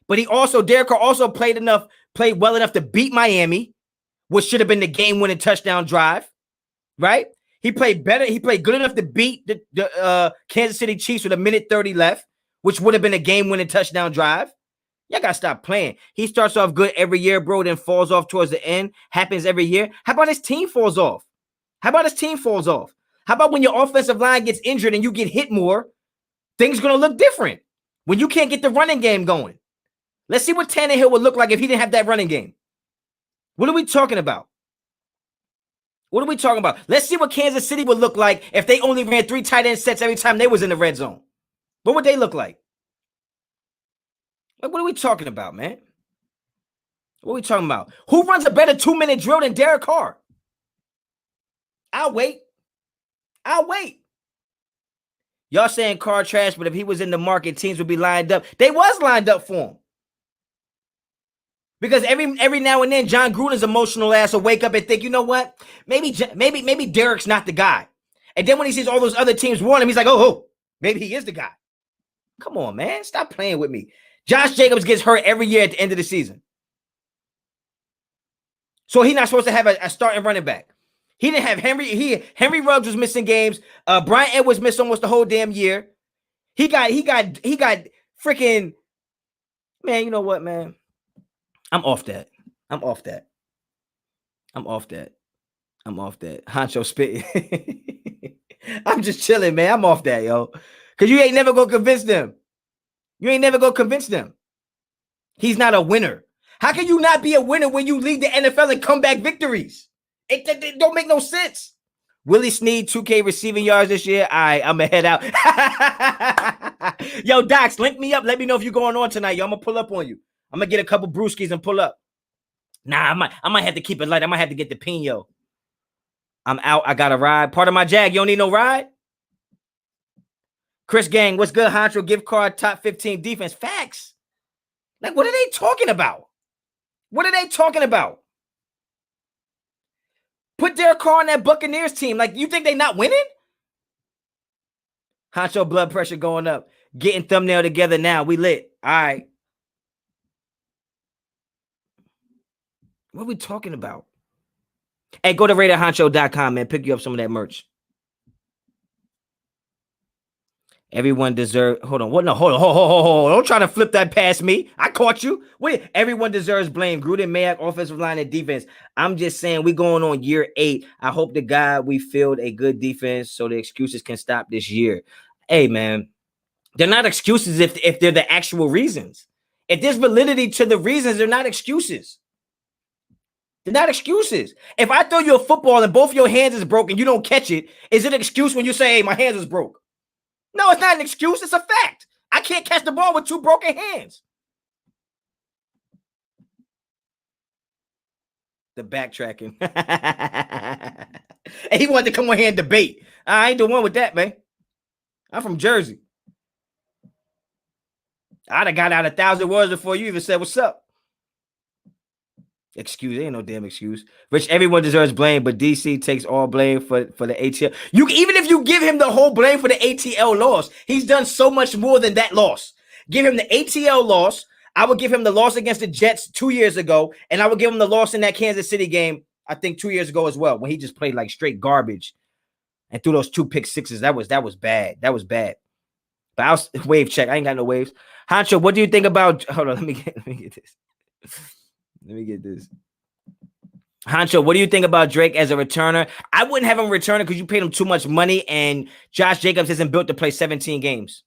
But Derek Carr also played well enough to beat Miami, which should have been the game-winning touchdown drive, right? He played better. He played good enough to beat the Kansas City Chiefs with 1:30 left, which would have been a game-winning touchdown drive. Y'all got to stop playing. He starts off good every year, bro, then falls off towards the end. Happens every year. How about his team falls off? How about when your offensive line gets injured and you get hit more, things going to look different when you can't get the running game going. Let's see what Tannehill would look like if he didn't have that running game. What are we talking about? Let's see what Kansas City would look like if they only ran 3 tight end sets every time they was in the red zone. What would they look like? What are we talking about, man? What are we talking about? Who runs a better 2-minute drill than Derek Carr? I'll wait. Y'all saying Carr trash, but if he was in the market, teams would be lined up. They was lined up for him. Because every now and then, John Gruden's emotional ass will wake up and think, you know what? Maybe Derek's not the guy. And then when he sees all those other teams want him, he's like, oh, maybe he is the guy. Come on, man. Stop playing with me. Josh Jacobs gets hurt every year at the end of the season. So he's not supposed to have a starting running back. He didn't have Henry. Henry Ruggs was missing games. Brian Edwards missed almost the whole damn year. He got freaking, man, you know what, man? I'm off that. Honcho spit. I'm just chilling, man. I'm off that, yo. Because you ain't never going to convince them. He's not a winner. How can you not be a winner when you lead the NFL in comeback victories? It don't make no sense. Willie Snead, 2K receiving yards this year. All right, I'm going to head out. Yo, Docs, link me up. Let me know if you're going on tonight, yo. I'm going to pull up on you. I'm going to get a couple brewskis and pull up. Nah, I might have to keep it light. I might have to get the Pino. I'm out. I got a ride. Part of my Jag. You don't need no ride? Chris Gang, what's good, Honcho? Gift card, top 15 defense. Facts. Like, what are they talking about? Put Derek Carr on that Buccaneers team. Like, you think they not winning? Honcho blood pressure going up. Getting thumbnail together now. We lit. All right. What are we talking about? Hey, go to RadarHoncho.com, man. Pick you up some of that merch. Everyone deserves. Hold on. What? No, hold on. Don't try to flip that past me. I caught you. Wait. Everyone deserves blame. Gruden, Mayock, offensive line, and defense. I'm just saying we going on year 8. I hope to God we field a good defense so the excuses can stop this year. Hey, man, they're not excuses if they're the actual reasons. If there's validity to the reasons, they're not excuses. They're not excuses. If I throw you a football and both your hands is broken, you don't catch it, is it an excuse when you say, hey, my hands is broke? No, it's not an excuse. It's a fact. I can't catch the ball with 2 broken hands. The backtracking. And he wanted to come on here and debate. I ain't the one with that, man. I'm from Jersey. I'd have got out 1,000 words before you even said, what's up? Excuse, ain't no damn excuse. Rich, everyone deserves blame, but DC takes all blame for the ATL. Even if you give him the whole blame for the ATL loss, he's done so much more than that loss. Give him the ATL loss. I would give him the loss against the Jets 2 years ago, and I would give him the loss in that Kansas City game, I think 2 years ago as well, when he just played like straight garbage and threw those 2 pick sixes. That was bad. That was bad. But I was wave check. I ain't got no waves. Honcho, what do you think about? Hold on, let me get this. Let me get this. Honcho, what do you think about Drake as a returner? I wouldn't have him returning because you paid him too much money, and Josh Jacobs isn't built to play 17 games.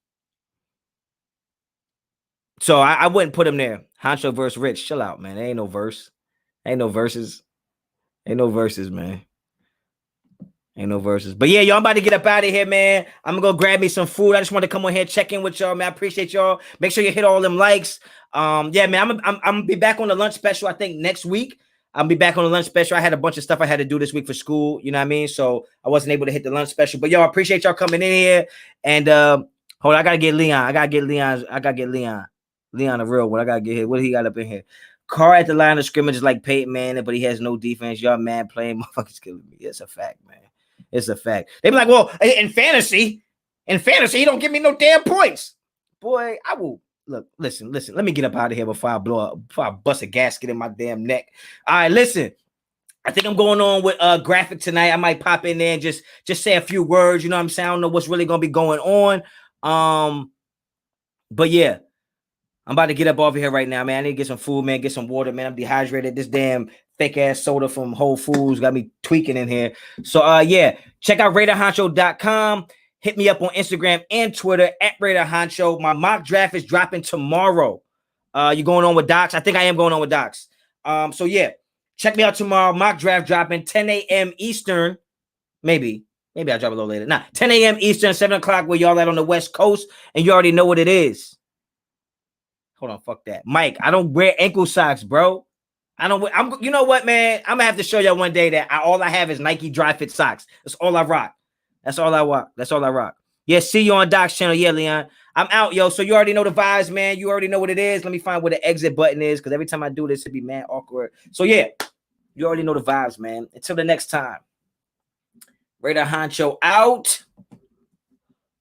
So I wouldn't put him there. Honcho versus Rich. Chill out, man. There ain't no verse. Ain't no verses. Ain't no verses, man. Ain't no verses. But yeah, y'all, I'm about to get up out of here, man. I'm gonna go grab me some food. I just want to come on here, check in with y'all, man. I appreciate y'all. Make sure you hit all them likes. Yeah, man, I'm gonna be back on the lunch special, I think, next week. I'll be back on the lunch special. I had a bunch of stuff I had to do this week for school, you know what I mean? So I wasn't able to hit the lunch special. But y'all, appreciate y'all coming in here. And hold on, I gotta get Leon. I gotta get Leon. Leon the real one. I gotta get here. What do he got up in here? Carr at the line of scrimmage is like Peyton Manning, but he has no defense. Y'all man playing motherfuckers killing me. It's a fact, man. It's a fact. They be like, well, in fantasy, he don't give me no damn points. Boy, I will. Look, listen. Let me get up out of here before I bust a gasket in my damn neck. All right, listen. I think I'm going on with graphic tonight. I might pop in there and just say a few words. You know what I'm saying? I don't know what's really gonna be going on. But yeah, I'm about to get up off of here right now, man. I need to get some food, man. Get some water, man. I'm dehydrated. This damn fake ass soda from Whole Foods got me tweaking in here. So yeah, check out RaiderHoncho.com. Hit me up on Instagram and Twitter at RaiderHoncho. My mock draft is dropping tomorrow. You going on with Docs? I think I am going on with Docs. So yeah, check me out tomorrow. Mock draft dropping 10 a.m. Eastern. Maybe I'll drop a little later. 10 a.m. Eastern, 7 o'clock where y'all at on the West Coast, and you already know what it is. Hold on, fuck that. Mike, I don't wear ankle socks, bro. You know what, man? I'm gonna have to show y'all one day that all I have is Nike dry fit socks. That's all I rock. That's all I rock. Yeah, see you on Doc's channel. Yeah, Leon. I'm out, yo. So you already know the vibes, man. You already know what it is. Let me find where the exit button is, because every time I do this, it'd be mad awkward. So yeah, you already know the vibes, man. Until the next time. Raider Honcho out.